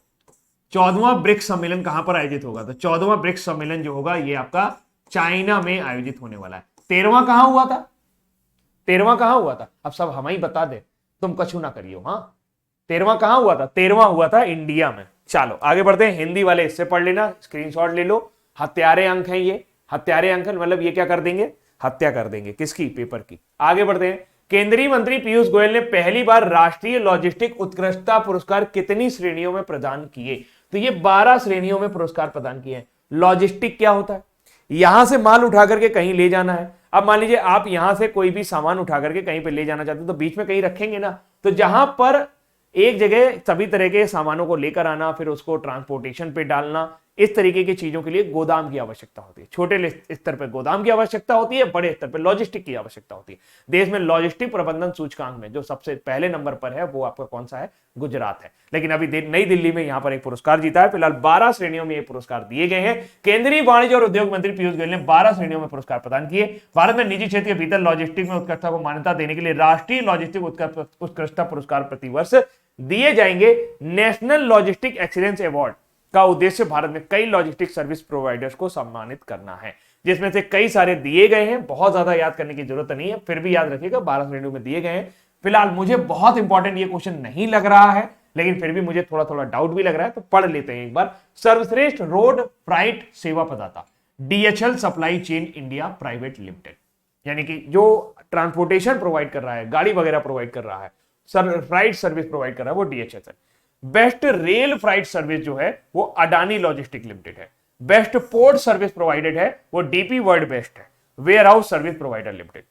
14वां ब्रिक्स सम्मेलन कहां पर आयोजित होगा, तो 14वां ब्रिक्स सम्मेलन जो होगा ये आपका चाइना में आयोजित होने वाला है। 13वां कहां हुआ था, 13वां कहां हुआ था, अब सब हम ही बता दे, तुम कछु ना करियो। हाँ, 13वां कहां हुआ था, 13वां हुआ था इंडिया में। चलो आगे बढ़ते हैं, हिंदी वाले इससे पढ़ लेना, स्क्रीनशॉट ले लो। हत्यारे अंक हैं ये, हत्यारे अंक मतलब ये क्या कर देंगे, हत्या कर देंगे, किसकी, पेपर की। आगे बढ़ते हैं। केंद्रीय मंत्री पीयूष गोयल ने पहली बार राष्ट्रीय लॉजिस्टिक उत्कृष्टता पुरस्कार कितनी श्रेणियों में प्रदान किए, तो ये 12 श्रेणियों में पुरस्कार प्रदान किए हैं। लॉजिस्टिक क्या होता है, यहां से माल उठा करके कहीं ले जाना है। अब मान लीजिए आप यहां से कोई भी सामान उठा करके कहीं पे ले जाना चाहते हो तो बीच में कहीं रखेंगे ना, तो जहां पर एक जगह सभी तरह के सामानों को लेकर आना, फिर उसको ट्रांसपोर्टेशन पे डालना, इस तरीके की चीजों के लिए गोदाम की आवश्यकता होती है। छोटे स्तर पर गोदाम की आवश्यकता होती है, बड़े स्तर पर लॉजिस्टिक की आवश्यकता होती है। देश में लॉजिस्टिक प्रबंधन सूचकांक में जो सबसे पहले नंबर पर है वो आपका कौन सा है? गुजरात है। लेकिन अभी नई दिल्ली में यहां पर एक पुरस्कार जीता है। फिलहाल 12 श्रेणियों में ये पुरस्कार दिए गए हैं। केंद्रीय वाणिज्य और उद्योग मंत्री पीयूष गोयल ने 12 श्रेणियों में पुरस्कार प्रदान किए। भारत में निजी क्षेत्र के भीतर लॉजिस्टिक में उत्कृष्टता को मान्यता देने के लिए राष्ट्रीय लॉजिस्टिक उत्कृष्टता पुरस्कार प्रतिवर्ष दिए जाएंगे। नेशनल लॉजिस्टिक एक्सीलेंस अवार्ड का उद्देश्य भारत में कई लॉजिस्टिक सर्विस प्रोवाइडर्स को सम्मानित करना है, जिसमें से कई सारे दिए गए हैं। बहुत ज्यादा याद करने की जरूरत नहीं है, फिर भी याद रखिएगा 12 श्रेणियों में दिए गए हैं। फिलहाल मुझे बहुत इंपॉर्टेंट ये क्वेश्चन नहीं लग रहा है, लेकिन फिर भी मुझे थोड़ा थोड़ा डाउट भी लग रहा है, तो पढ़ लेते हैं एक बार। सर्वश्रेष्ठ रोड फ्राइट सेवा प्रदाता DHL supply chain India private limited, यानी कि जो ट्रांसपोर्टेशन प्रोवाइड कर रहा है, गाड़ी वगैरह प्रोवाइड कर रहा है, फ्राइट सर्विस प्रोवाइड कर रहा है, वो DHL है। बेस्ट रेल फ्राइट सर्विस जो है वो अडानी लॉजिस्टिक लिमिटेड है। बेस्ट पोर्ट सर्विस प्रोवाइडेड है वो DP वर्ल्ड बेस्ट है, warehouse service provider limited,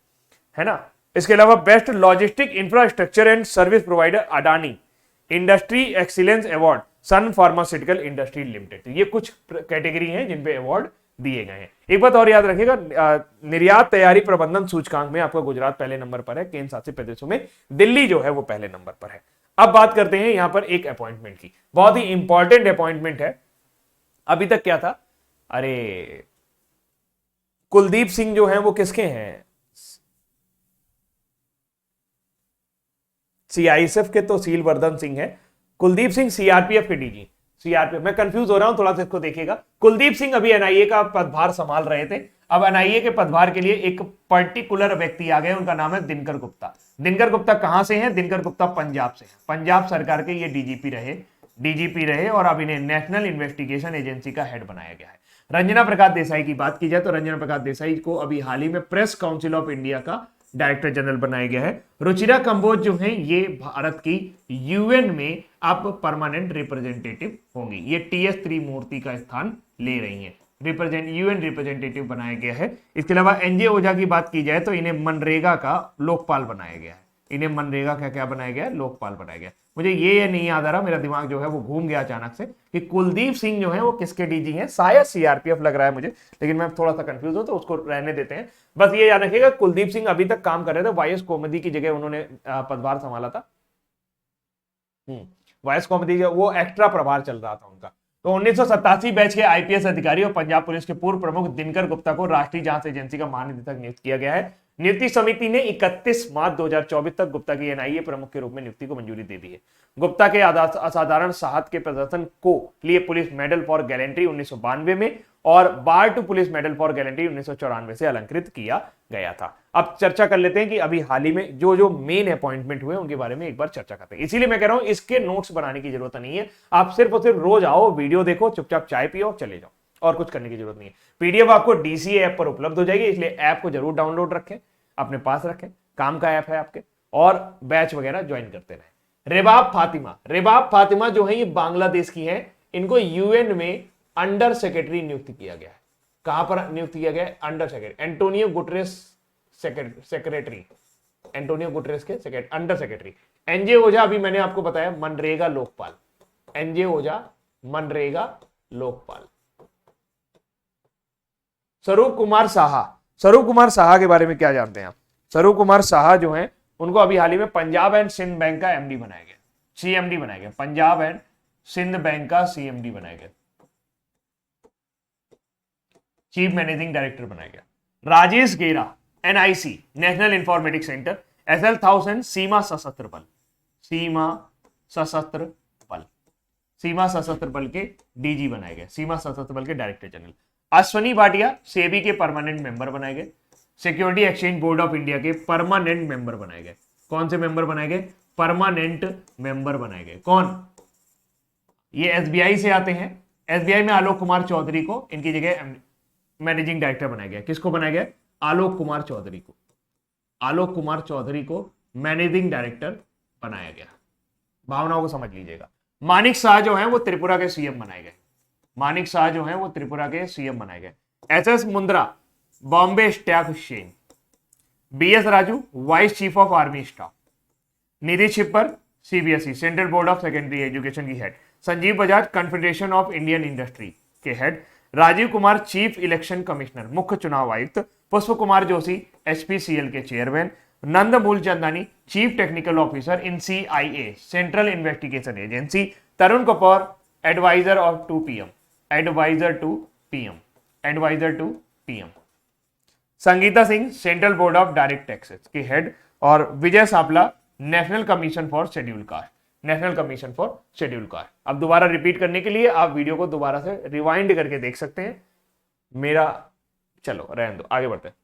है ना। इसके अलावा best logistic infrastructure and service provider Adani, industry excellence award sun pharmaceutical industry limited. ये कुछ कैटेगरी हैं जिन पे अवार्ड दिए गए हैं। एक बात और याद रखिएगा, निर्यात तैयारी प्रबंधन सूचकांक में आपका गुजरात पहले नंबर पर है, केंद्र शासित प्रदेशों में दिल्ली जो है वो पहले नंबर पर है। अब बात करते हैं यहां पर एक अपॉइंटमेंट की, बहुत ही इंपॉर्टेंट अपॉइंटमेंट है। अभी तक क्या था? अरे कुलदीप सिंह जो है वो किसके हैं? CISF के तो सीलवर्धन सिंह है। कुलदीप सिंह CRPF के DG। CRPF, मैं कंफ्यूज हो रहा हूं, थोड़ा सा इसको देखिएगा। कुलदीप सिंह अभी NIA का पदभार संभाल रहे थे। अब NIA के पदभार के लिए एक पर्टिकुलर व्यक्ति आ गए, उनका नाम है दिनकर गुप्ता। दिनकर गुप्ता कहां से हैं? दिनकर गुप्ता पंजाब से हैं। पंजाब सरकार के ये DGP रहे और अब इन्हें नेशनल इन्वेस्टिगेशन एजेंसी का हेड बनाया गया है। रंजना प्रकाश देसाई की बात की जाए तो रंजना प्रकाश देसाई को अभी हाल ही में प्रेस काउंसिल ऑफ इंडिया का डायरेक्टर जनरल बनाया गया है। रुचिरा कंबोज जो है ये भारत की UN में अब परमानेंट रिप्रेजेंटेटिव होंगी। ये TS त्रिमूर्ति का स्थान ले रही हैं। UN रिप्रेजेंटेटिव बनाया गया है। इसके अलावा NJ ओझा की बात की जाए तो इन्हें मनरेगा का लोकपाल बनाया गया है। इन्हें मनरेगा का क्या बनाया गया है? लोकपाल बनाया गया। मुझे ये नहीं याद आ रहा, मेरा दिमाग जो है वो घूम गया अचानक से कि कुलदीप सिंह जो है वो किसके DG हैं। शायद CRPF लग रहा है मुझे, लेकिन मैं थोड़ा सा कंफ्यूज हूं, तो उसको रहने देते हैं। बस ये याद रखिएगा, कुलदीप सिंह अभी तक काम कर रहे थे, YS कौमुदी की जगह उन्होंने पदभार संभाला था। YS कौमुदी का वो एक्स्ट्रा प्रभार चल रहा था उनका। तो 1987 बैच के IPS अधिकारी और पंजाब पुलिस के पूर्व प्रमुख दिनकर गुप्ता को राष्ट्रीय जांच एजेंसी का महानिदेशक नियुक्त किया गया है। नियुक्ति समिति ने 31 मार्च 2024 तक गुप्ता की NIA प्रमुख के रूप में नियुक्ति को मंजूरी दे दी है। गुप्ता के असाधारण साहस के प्रदर्शन को लिए पुलिस मेडल फॉर गैलेंट्री 1992 में और bar to police medal for gallantry 1994 से अलंकृत किया गया था। अब चर्चा कर लेते हैं कि अभी हाल ही में जो मेन अपॉइंटमेंट हुए उनके बारे में एक बार चर्चा करते हैं। इसीलिए मैं कह रहा हूं इसके नोट्स बनाने की जरूरत नहीं है। आप सिर्फ और सिर्फ रोज आओ, वीडियो देखो, चुपचाप चाय पियो, चले जाओ, और कुछ करने की जरूरत नहीं है। PDF आपको DCA ऐप पर उपलब्ध हो जाएगी, इसलिए ऐप को जरूर डाउनलोड रखें, अपने पास रखें, काम का ऐप है आपके, और बैच वगैरह ज्वाइन करते रहें। रेबाब फातिमा जो है ये बांग्लादेश की है। इनको UN में अंडर सेक्रेटरी नियुक्त किया गया है। कहां पर नियुक्त किया गया है? Under secretary. Antonio Guterres secretary, Antonio Guterres के अंडर सेक्रेटरी। NJ ओझा अभी मैंने आपको बताया मनरेगा लोकपाल। NJ ओझा मनरेगा लोकपाल। स्वरूप कुमार साहा के बारे में क्या जानते हैं आप? स्वरूप कुमार साहा जो हैं उनको अभी हाल ही में पंजाब एंड सिंध बैंक का MD बनाया गया, CMD बनाया गया। पंजाब एंड सिंध बैंक का CMD बनाया गया, चीफ मैनेजिंग डायरेक्टर बनाया गया। राजेश गेरा NIC national informatics centre, SL1000 सीमा सशस्त्र बल के DG बनाए गए, सीमा सशस्त्र बल के डायरेक्टर जनरल। अश्वनी भाटिया सेबी के परमानेंट मेंबर बनाए गए। Security exchange board of India के परमानेंट मेंबर बनाए गए। कौन से मेंबर बनाए गए? परमानेंट मेंबर बनाए गए। कौन? ये SBI से आते हैं। SBI में आलोक कुमार चौधरी को इनकी जगह मैनेजिंग डायरेक्टर बनाया गया। किसको बनाया गया? आलोक कुमार चौधरी को मैनेजिंग डायरेक्टर बनाया गया। भावनाओं को समझ लीजिएगा। मानिक शाह जो है वो त्रिपुरा के CM बनाए गए। SS Mundra Bombay stock exchange. BS Raju vice chief of army staff. Nidhi Chhibber CBSE central board of secondary education की head, Sanjeev Bajaj confederation of Indian industry के head, Rajiv Kumar chief election commissioner मुख्य चुनाव आयुक्त, पुष्प कुमार जोशी एचपीसीएल के chairman, Nand Mulchandani chief technical officer in CIA central investigation agency, Tarun Kapoor advisor of to PM, advisor to PM, Sangeeta Singh central board of direct taxes की हेड और Vijay Sampla national commission for schedule caste, national commission for schedule caste. अब दोबारा रिपीट करने के लिए आप वीडियो को दोबारा से रिवाइंड करके देख सकते हैं मेरा। चलो रहने दो, आगे बढ़ते हैं।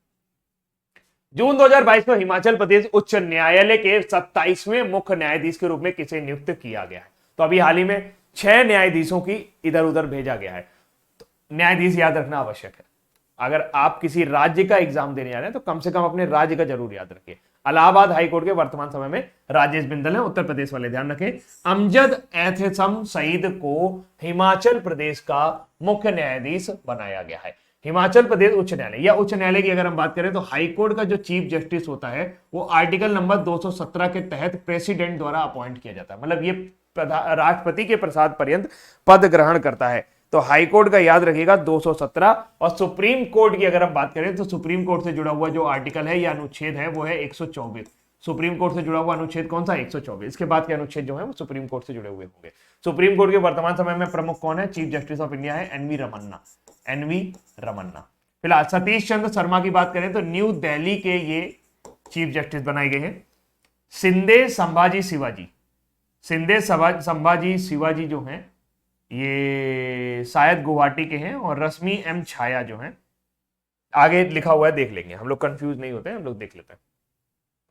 जून 2022 को हिमाचल प्रदेश उच्च न्यायालय के 27वें मुख्य न्यायाधीश के रूप में किसे नियुक्त किया गया है? तो अभी हाल ही में 6 न्यायाधीशों की इधर उधर भेजा गया है। तो न्यायाधीश याद रखना आवश्यक है। अगर आप किसी राज्य का एग्जाम देने जा रहे हैं तो कम से कम अपने राज्य का जरूर याद रखिए। इलाहाबाद हाईकोर्ट के वर्तमान समय में राजेश बिंदल है, उत्तर प्रदेश वाले ध्यान रखें। अमजद एहतेसम सईद को हिमाचल प्रदेश का मुख्य न्यायाधीश बनाया गया है। हिमाचल प्रदेश उच्च न्यायालय या उच्च न्यायालय की अगर हम बात करें तो हाईकोर्ट का जो चीफ जस्टिस होता है वो आर्टिकल नंबर 217 के तहत प्रेसिडेंट द्वारा अपॉइंट किया जाता है। मतलब ये राष्ट्रपति के प्रसाद पर्यंत पद ग्रहण करता है। तो हाईकोर्ट का याद रखिएगा 217। और सुप्रीम कोर्ट की अगर हम बात करें तो सुप्रीम कोर्ट से जुड़ा हुआ जो आर्टिकल है या अनुच्छेद है वो है 124। सुप्रीम कोर्ट से जुड़ा हुआ अनुच्छेद कौन सा? 124। इसके बाद के अनुच्छेद जो है वो सुप्रीम कोर्ट से जुड़े हुए होंगे। सुप्रीम कोर्ट के वर्तमान समय में प्रमुख कौन है? चीफ जस्टिस ऑफ इंडिया है एनवी रमन्ना। फिलहाल सतीश चंद्र शर्मा की बात करें तो न्यू दिल्ली के ये चीफ जस्टिस बनाए गए हैं। सिंधे संभाजी शिवाजी जो हैं ये शायद गुवाहाटी के हैं और रश्मि एम छाया जो हैं आगे लिखा हुआ है, देख लेंगे हम लोग, कंफ्यूज नहीं होते हैं हम लोग, देख लेते हैं।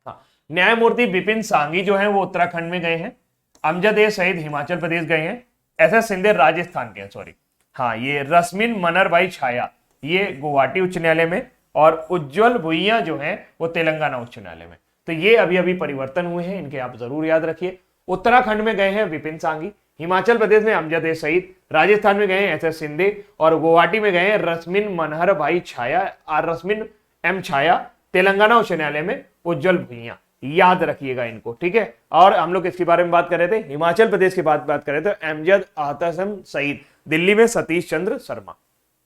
हाँ, न्यायमूर्ति विपिन सांघी जो हैं वो उत्तराखंड में गए हैं। अमजद ए सईद हिमाचल प्रदेश गए हैं। एसएस सिंधे राजस्थान के हैं, सॉरी। हाँ, ये रश्मिन मनरभाई छाया ये गुवाहाटी उच्च न्यायालय में और उज्जवल भुइया जो है वो तेलंगाना उच्च न्यायालय में। तो ये अभी अभी परिवर्तन हुए हैं, इनके आप जरूर याद रखिए। उत्तराखंड में गए हैं विपिन सांघी, हिमाचल प्रदेश में अमजद ए सईद, राजस्थान में गए हैं एसएस सिंधे और गुवाहाटी में गए हैं रश्मिन मनहर छाया और रश्मिन एम छाया, तेलंगाना उच्च न्यायालय में उज्जवल भुइया। याद रखिएगा इनको, ठीक है। और हम लोग इसके बारे में बात कर रहे थे, हिमाचल प्रदेश की बात कर रहे थे अमजद एहतेसम सईद, दिल्ली में सतीश चंद्र शर्मा।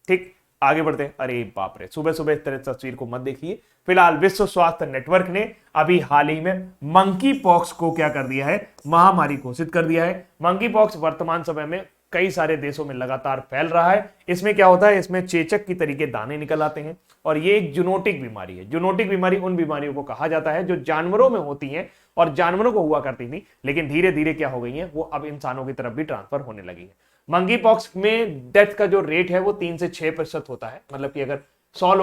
ठीक, आगे बढ़ते हैं। अरे बाप रे, सुबह सुबह इस तरह तस्वीर को मत देखिए। फिलहाल विश्व स्वास्थ्य नेटवर्क ने अभी हाल ही में मंकी पॉक्स को क्या कर दिया है? महामारी घोषित कर दिया है। मंकी पॉक्स वर्तमान समय में कई सारे देशों में लगातार फैल रहा है। इसमें क्या होता है? इसमें चेचक की तरीके दाने निकल आते हैं और ये एक जूनोटिक बीमारी है। जूनोटिक बीमारी उन बीमारियों को कहा जाता है जो जानवरों में होती हैं और जानवरों को हुआ करती थी, लेकिन धीरे धीरे क्या हो गई है, वो अब इंसानों की तरफ भी ट्रांसफर होने लगी है। मंकी पॉक्स में डेथ का जो रेट है वो 3 से 6% होता है। मतलब कि अगर 100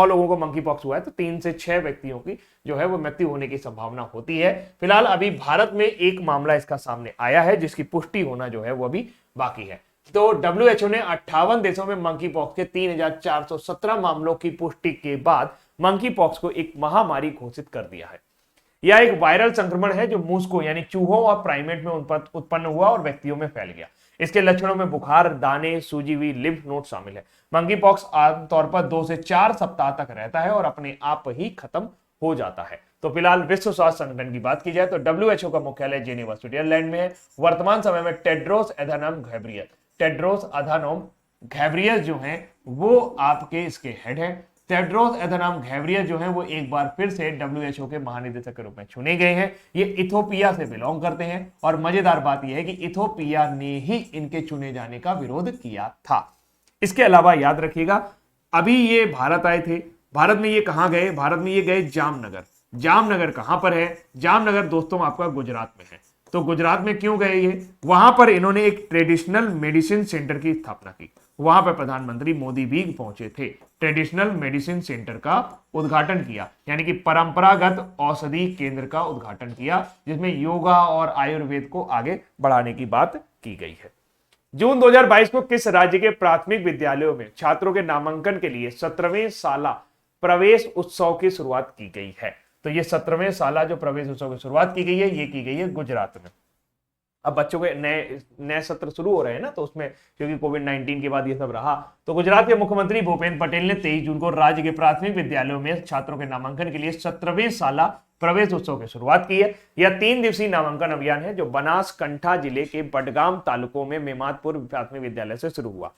लोगों को मंकी पॉक्स हुआ है तो 3 से 6 व्यक्तियों की जो है वो मृत्यु होने की संभावना होती है। फिलहाल अभी भारत में एक मामला इसका सामने आया है जिसकी पुष्टि होना जो है वो अभी बाकी है। तो WHO ने 58 देशों में मंकी पॉक्स के 3417 मामलों की पुष्टि के बाद मंकी पॉक्स को एक महामारी घोषित कर दिया है। यह एक वायरल संक्रमण है जो मूसकों यानी चूहों और प्राइमेट में उत्पन्न हुआ और व्यक्तियों में फैल गया। इसके लक्षणों में बुखार, दाने, सूजी हुई लिम्फ नोड शामिल है। मंकी पॉक्स आमतौर पर 2 से 4 सप्ताह तक रहता है और अपने आप ही खत्म हो जाता है। तो फिलहाल विश्व स्वास्थ्य संगठन की बात की जाए तो WHO का मुख्यालय जेनेवा स्विट्जरलैंड में है। वर्तमान समय में टेड्रोस अधानोम घेब्रियस जो हैं वो आपके इसके हेड हैं। टेड्रोस अधानोम घेब्रियस जो हैं वो एक बार फिर से WHO के महानिदेशक के रूप में चुने गए हैं। ये इथोपिया से बिलोंग करते हैं और मजेदार बात यह है कि इथोपिया ने ही इनके चुने जाने का विरोध किया था। इसके अलावा याद रखिएगा अभी ये भारत आए थे। भारत में ये कहां गए? भारत में ये गए जामनगर। जामनगर कहां पर है? जामनगर दोस्तों आपका गुजरात में है। तो गुजरात में क्यों गए ये? वहां पर इन्होंने एक ट्रेडिशनल मेडिसिन सेंटर की स्थापना की। वहां पर प्रधानमंत्री मोदी भी पहुंचे थे। ट्रेडिशनल मेडिसिन सेंटर का उद्घाटन किया, यानी कि परंपरागत औषधि केंद्र का उद्घाटन किया, जिसमें योगा और आयुर्वेद को आगे बढ़ाने की बात की गई है। जून 2022 को किस राज्य के प्राथमिक विद्यालयों में छात्रों के नामांकन के लिए 17वें साला प्रवेश उत्सव की शुरुआत की गई है? तो ये 17वें साला जो प्रवेश उत्सव की शुरुआत की गई है ये की गई है गुजरात में। अब बच्चों के नए सत्र शुरू हो रहे हैं ना, तो उसमें क्योंकि कोविड-19 के बाद ये सब रहा, तो गुजरात के मुख्यमंत्री भूपेंद्र पटेल ने 23 जून को राज्य के प्राथमिक विद्यालयों में छात्रों के नामांकन के लिए 17वें साला प्रवेश उत्सव की शुरुआत की है। यह 3 दिवसीय नामांकन अभियान है जो बनासकंठा जिले के बडगाम तालुकों में मेमादपुर प्राथमिक विद्यालय से शुरू हुआ।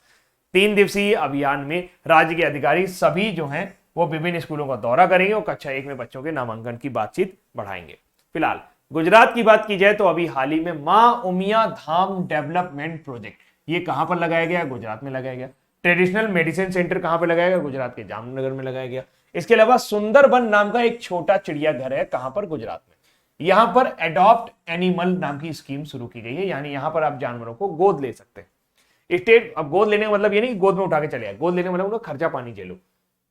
3 दिवसीय अभियान में राज्य के अधिकारी सभी जो हैं वो विभिन्न स्कूलों का दौरा करेंगे और कक्षा 1 में बच्चों के नामांकन की बातचीत बढ़ाएंगे। फिलहाल गुजरात की बात की जाए तो अभी हाल ही में मां उमिया धाम डेवलपमेंट प्रोजेक्ट, ये कहां पर लगाया गया? गुजरात में लगाया गया। ट्रेडिशनल मेडिसिन सेंटर कहां पर लगाया गया? गुजरात के जामनगर में लगाया गया। इसके अलावा सुंदरबन नाम का एक छोटा चिड़ियाघर है, कहां पर? गुजरात में। यहां पर एडॉप्ट एनिमल नाम की स्कीम शुरू की गई है, यानी यहां पर आप जानवरों को गोद ले सकते हैं। स्टेट, अब गोद लेने का मतलब ये नहीं गोद में उठा के चले आए, गोद लेने का मतलब उनका खर्चा पानी झेलो।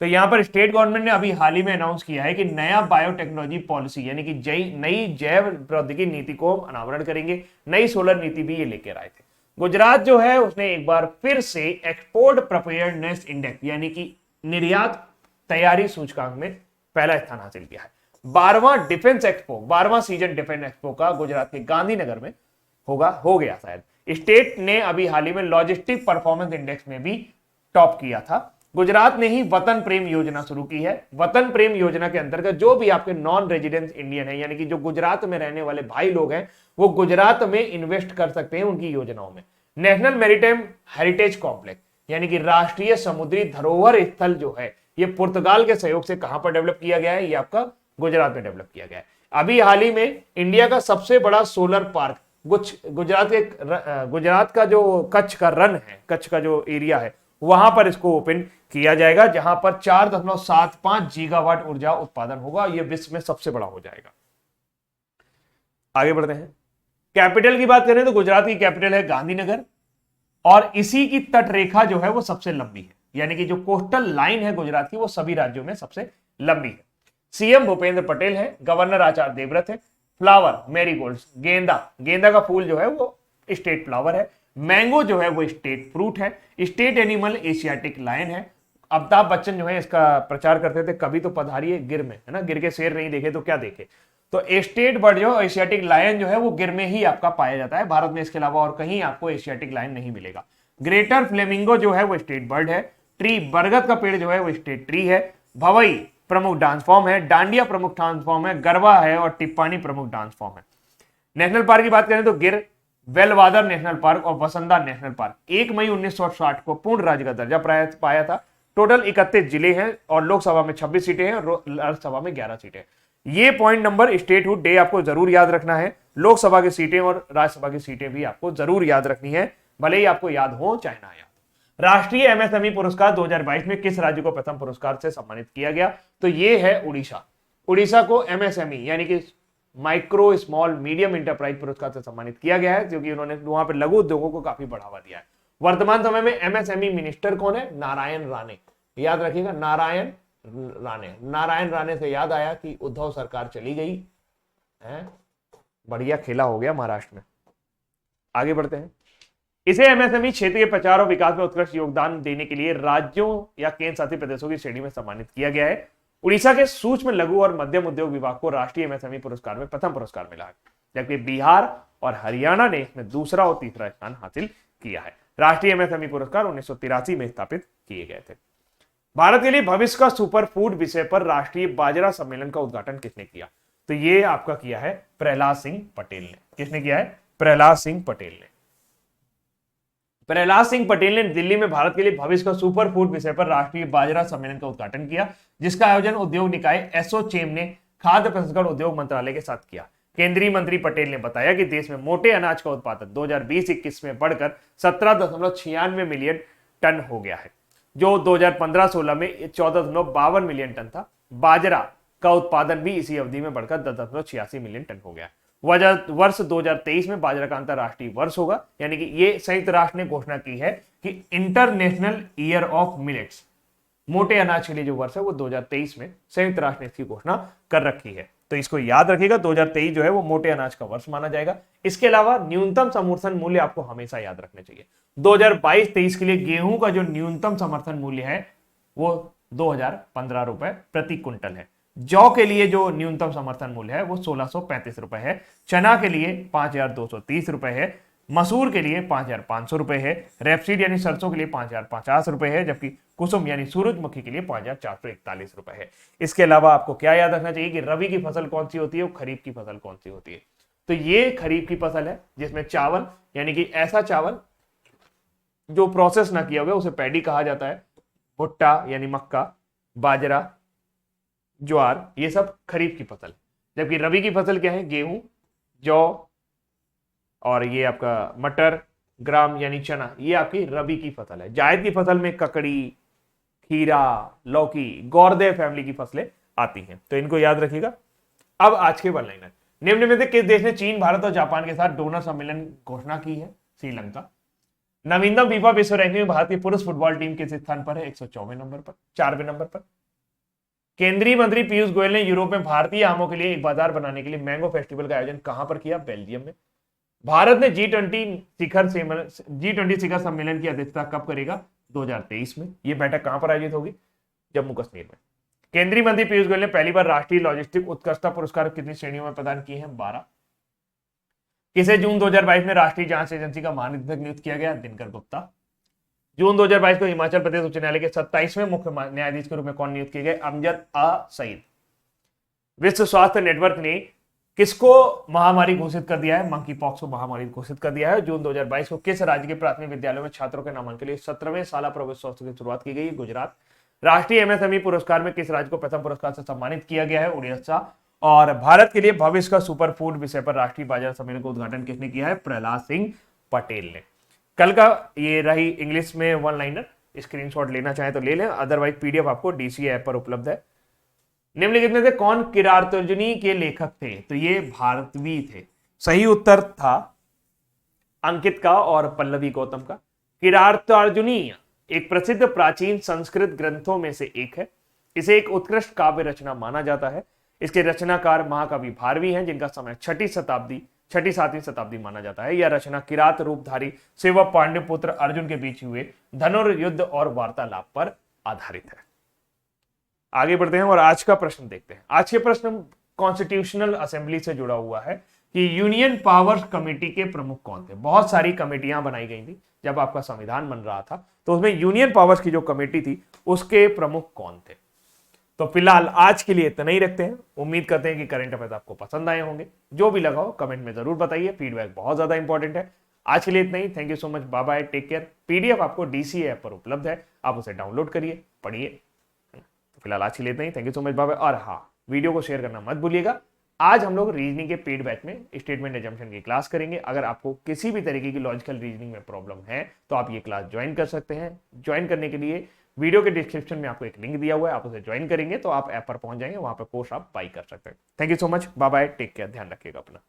तो यहां पर स्टेट गवर्नमेंट ने अभी हाल ही में अनाउंस किया है कि नया बायोटेक्नोलॉजी पॉलिसी यानी कि नई जैव प्रौद्योगिकी नीति को अनावरण करेंगे। नई सोलर नीति भी ये लेकर आए थे। गुजरात जो है उसने एक बार फिर से एक्सपोर्ट प्रिपेयर्डनेस इंडेक्स यानी कि निर्यात तैयारी सूचकांक में पहला स्थान हासिल किया है। 12वां डिफेंस एक्सपो, 12वां सीजन डिफेंस एक्सपो का गुजरात के गांधीनगर में हो गया शायद। स्टेट ने अभी हाल ही में लॉजिस्टिक परफॉर्मेंस इंडेक्स में भी टॉप किया था। गुजरात ने ही वतन प्रेम योजना शुरू की है। वतन प्रेम योजना के अंतर्गत जो भी आपके नॉन रेजिडेंस इंडियन है, यानी कि जो गुजरात में रहने वाले भाई लोग हैं, वो गुजरात में इन्वेस्ट कर सकते हैं उनकी योजनाओं में। नेशनल मैरीटाइम हेरिटेज कॉम्प्लेक्स यानी कि राष्ट्रीय समुद्री धरोहर स्थल जो है, ये पुर्तगाल के सहयोग से कहां पर डेवलप किया गया है? ये आपका गुजरात में डेवलप किया गया है। अभी हाल ही में इंडिया का सबसे बड़ा सोलर पार्क गुजरात का जो कच्छ का रन है, कच्छ का जो एरिया है, वहां पर इसको ओपन किया जाएगा, जहां पर 4.75 गीगावाट ऊर्जा उत्पादन होगा। यह विश्व में सबसे बड़ा हो जाएगा। आगे बढ़ते हैं। कैपिटल की बात करें तो गुजरात की कैपिटल है गांधीनगर और इसी की तटरेखा जो है वो सबसे लंबी है, यानी कि जो कोस्टल लाइन है गुजरात की वो सभी राज्यों में सबसे लंबी है। सीएम भूपेंद्र पटेल है, गवर्नर आचार्य देवव्रत है। फ्लावर मैरीगोल्ड, गेंदा का फूल जो है वो स्टेट फ्लावर है। मैंगो जो है वो स्टेट फ्रूट है। स्टेट एनिमल एशियाटिक लायन है। अमिताभ बच्चन जो है इसका प्रचार करते थे, कभी तो पधारिए गिर में, है ना, गिर के शेर नहीं देखे तो क्या देखे। तो स्टेट बर्ड जो एशियाटिक लायन जो है वो गिर में ही आपका पाया जाता है भारत में, इसके अलावा और कहीं आपको एशियाटिक लायन नहीं मिलेगा। ग्रेटर फ्लेमिंगो जो है वो स्टेट बर्ड है। ट्री, बरगद का पेड़ जो है वो स्टेट ट्री है। भवई प्रमुख डांस फॉर्म है। डांडिया प्रमुख डांस फॉर्म है। गरबा है और टिप्पानी प्रमुख डांस फॉर्म है। नेशनल पार्क की बात करें तो गिर, वेलवादर नेशनल पार्क और वसंदा नेशनल पार्क 1 मई 1960 को पूर्ण राज्य का दर्जा पाया था। टोटल 31 जिले हैं और लोकसभा में 26 सीटें हैं और राज्यसभा में 11 सीटें। ये पॉइंट नंबर स्टेटहुड डे आपको जरूर याद रखना है। लोकसभा की सीटें और राज्यसभा की सीटें भी आपको जरूर याद रखनी है, भले ही आपको याद हो चाहे ना याद। राष्ट्रीय एमएसएमई पुरस्कार 2022 में किस राज्य को प्रथम पुरस्कार से सम्मानित किया गया? तो ये है उड़ीसा। उड़ीसा को एमएसएमई यानी कि माइक्रो स्मॉल मीडियम इंटरप्राइज पुरस्कार से सम्मानित किया गया है, क्योंकि उन्होंने वहां पर लघु उद्योगों को काफी बढ़ावा दिया है। वर्तमान समय में एमएसएमई मिनिस्टर कौन है? नारायण राणे। याद रखिएगा, नारायण राणे। नारायण राणे से याद आया कि उद्धव सरकार चली गई है, बढ़िया खेला हो गया महाराष्ट्र में। आगे बढ़ते हैं। इसे एमएसएमई क्षेत्र के प्रचार और विकास में उत्कृष्ट योगदान देने के लिए राज्यों या केंद्र शासित प्रदेशों की श्रेणी में सम्मानित किया गया है। उड़ीसा के सूक्ष्म लघु और मध्यम उद्योग विभाग को राष्ट्रीय एमएसएमई पुरस्कार में प्रथम पुरस्कार मिला है, जबकि बिहार और हरियाणा ने इसमें दूसरा और तीसरा स्थान हासिल किया है। राष्ट्रीय एमएसएमई पुरस्कार 1983 में स्थापित किए गए थे। भारत के लिए भविष्य का सुपर फूड विषय पर राष्ट्रीय बाजरा सम्मेलन का उद्घाटन किसने किया? तो ये आपका किया है प्रहलाद सिंह पटेल ने। किसने किया है? प्रहलाद सिंह पटेल ने। प्रहलाद सिंह पटेल ने दिल्ली में भारत के लिए भविष्य का सुपर फूड विषय पर राष्ट्रीय बाजरा सम्मेलन का उद्घाटन किया, जिसका आयोजन उद्योग निकाय एसोचेम ने खाद्य प्रसंस्करण उद्योग मंत्रालय के साथ किया। केंद्रीय मंत्री पटेल ने बताया कि देश में मोटे अनाज का उत्पादन 2020-21 में बढ़कर 17.96 मिलियन टन हो गया है, जो 2015-16 में 14.52 मिलियन टन था। बाजरा का उत्पादन भी इसी अवधि में बढ़कर 10.86 मिलियन टन हो गया। वर्ष 2023 में बाजरा का अंतरराष्ट्रीय वर्ष होगा, यानी कि ये संयुक्त राष्ट्र ने घोषणा की है कि इंटरनेशनल ईयर ऑफ मिलेट्स, मोटे अनाज के लिए जो वर्ष है वो 2023 में संयुक्त राष्ट्र ने इसकी घोषणा कर रखी है। तो इसको याद रखिएगा, 2023 जो है वो मोटे अनाज का वर्ष माना जाएगा। इसके अलावा न्यूनतम समर्थन मूल्य आपको हमेशा याद रखने चाहिए। 2022-23 के लिए गेहूं का जो न्यूनतम समर्थन मूल्य है वो 2015 रुपए प्रति क्विंटल है। जौ के लिए जो न्यूनतम समर्थन मूल्य है वो 1635 रुपए है। चना के लिए 5230 रुपए है। मसूर के लिए 5,500 रुपए है, रेपसीड यानी सरसों के लिए 5,050 रुपए है, जबकि कुसुम यानी सूरजमुखी के लिए 5,441 रुपए है। इसके अलावा आपको क्या याद रखना चाहिए कि रबी की फसल कौन सी होती है और खरीफ की फसल कौन सी होती है। तो ये खरीफ की फसल है जिसमें चावल यानी कि ऐसा चावल जो प्रोसेस ना किया हुआ उसे पैडी कहा जाता है, भुट्टा यानी मक्का, बाजरा, ज्वार, ये सब खरीफ की फसल। जबकि रबी की फसल क्या है, गेहूं, जौ और ये आपका मटर, ग्राम यानी चना, ये आपकी रबी की फसल है। जायद की फसल में ककड़ी, खीरा, लौकी, गौरदे फैमिली की फसलें आती हैं, तो इनको याद रखिएगा। अब आज के वन लाइनर, निम्न में से किस देश ने चीन, भारत और जापान के साथ डोनर सम्मेलन घोषणा की है? श्रीलंका। नवीनतम फीफा विश्व रैंकिंग में भारत की पुरुष फुटबॉल टीम किस स्थान पर है? 104वें नंबर पर, 4वें नंबर पर। केंद्रीय मंत्री पीयूष गोयल ने यूरोप में भारतीय आमों के लिए एक बाजार बनाने के लिए मैंगो फेस्टिवल का आयोजन कहां पर किया? बेल्जियम में। भारत ने G20 शिखर सम्मेलन की अध्यक्षता कब करेगा? 2023 में। यह बैठक कहां पर आयोजित होगी? जम्मू कश्मीर में। केंद्रीय मंत्री पीयूष गोयल ने पहली बार राष्ट्रीय लॉजिस्टिक उत्कृष्टता पुरस्कार कितनी श्रेणियों में प्रदान किए हैं? 12। किसे जून 2022 में राष्ट्रीय जांच एजेंसी का महानिदेशक नियुक्त किया गया? दिनकर गुप्ता। जून 2022 को हिमाचल प्रदेश उच्च न्यायालय के 27वें मुख्य न्यायाधीश के रूप में कौन नियुक्त किए गए? अमजद सईद। विश्व स्वास्थ्य नेटवर्क ने किसको महामारी घोषित कर दिया है? मंकी पॉक्स को महामारी घोषित कर दिया है। जून 2022 को किस राज्य के प्राथमिक विद्यालयों में छात्रों के नामांकन के लिए 17वें शाला प्रवेशोत्सव की शुरुआत की गई? गुजरात। राष्ट्रीय एमएसएमई पुरस्कार में किस राज्य को प्रथम पुरस्कार से सम्मानित किया गया है? उड़ीसा। और भारत के लिए भविष्य का सुपर फूड विषय पर राष्ट्रीय बाजार सम्मेलन का उद्घाटन किसने किया है? प्रहलाद सिंह पटेल ने। कल का ये रही इंग्लिश में वन लाइनर, स्क्रीनशॉट लेना चाहे तो ले लें, अदरवाइज पीडीएफ आपको डीसीए ऐप पर उपलब्ध है। निम्नलिखित में से कौन किरातार्जुनी के लेखक थे? तो ये भारतवी थे। सही उत्तर था अंकित का और पल्लवी गौतम का। किरातार्जुनी एक प्रसिद्ध प्राचीन संस्कृत ग्रंथों में से एक है। इसे एक उत्कृष्ट काव्य रचना माना जाता है। इसके रचनाकार महाकवि भारवी हैं, जिनका समय 6ठी-7वीं शताब्दी माना जाता है। यह रचना किरात रूपधारी शिव व पांडुपुत्र अर्जुन के बीच हुए धनुर्युद्ध और वार्तालाप पर आधारित है। आगे बढ़ते हैं और आज का प्रश्न देखते हैं। आज के प्रश्न कॉन्स्टिट्यूशनल असेंबली से जुड़ा हुआ है कि यूनियन पावर्स कमेटी के प्रमुख कौन थे? बहुत सारी कमेटियां बनाई गई थी जब आपका संविधान बन रहा था, तो उसमें यूनियन पावर्स की जो कमेटी थी उसके प्रमुख कौन थे? तो फिलहाल आज के लिए इतना ही रखते हैं। उम्मीद करते हैं कि करंट अफेयर्स आपको पसंद आए होंगे। जो भी लगा हो कमेंट में जरूर बताइए, फीडबैक बहुत ज्यादा इंपॉर्टेंट है। आज के लिए इतना ही। Thank you so much, bye bye, take care. PDF आपको डीसीए ऐप पर उपलब्ध है, आप उसे डाउनलोड करिए, पढ़िए। तो फिलहाल आज के लिए इतना ही। Thank you so much, bye bye. और हाँ, वीडियो को शेयर करना मत भूलिएगा। आज हम लोग रीजनिंग के पेड बैच में स्टेटमेंट एजम्पशन की क्लास करेंगे। अगर आपको किसी भी तरीके की लॉजिकल रीजनिंग में प्रॉब्लम है तो आप ये क्लास ज्वाइन कर सकते हैं। ज्वाइन करने के लिए वीडियो के डिस्क्रिप्शन में आपको एक लिंक दिया हुआ है, आप उसे ज्वाइन करेंगे तो आप ऐप पर पहुंच जाएंगे, वहां पर कोर्स आप बाई कर सकते हैं। Thank you so much, bye bye, take care, ध्यान रखिएगा अपना।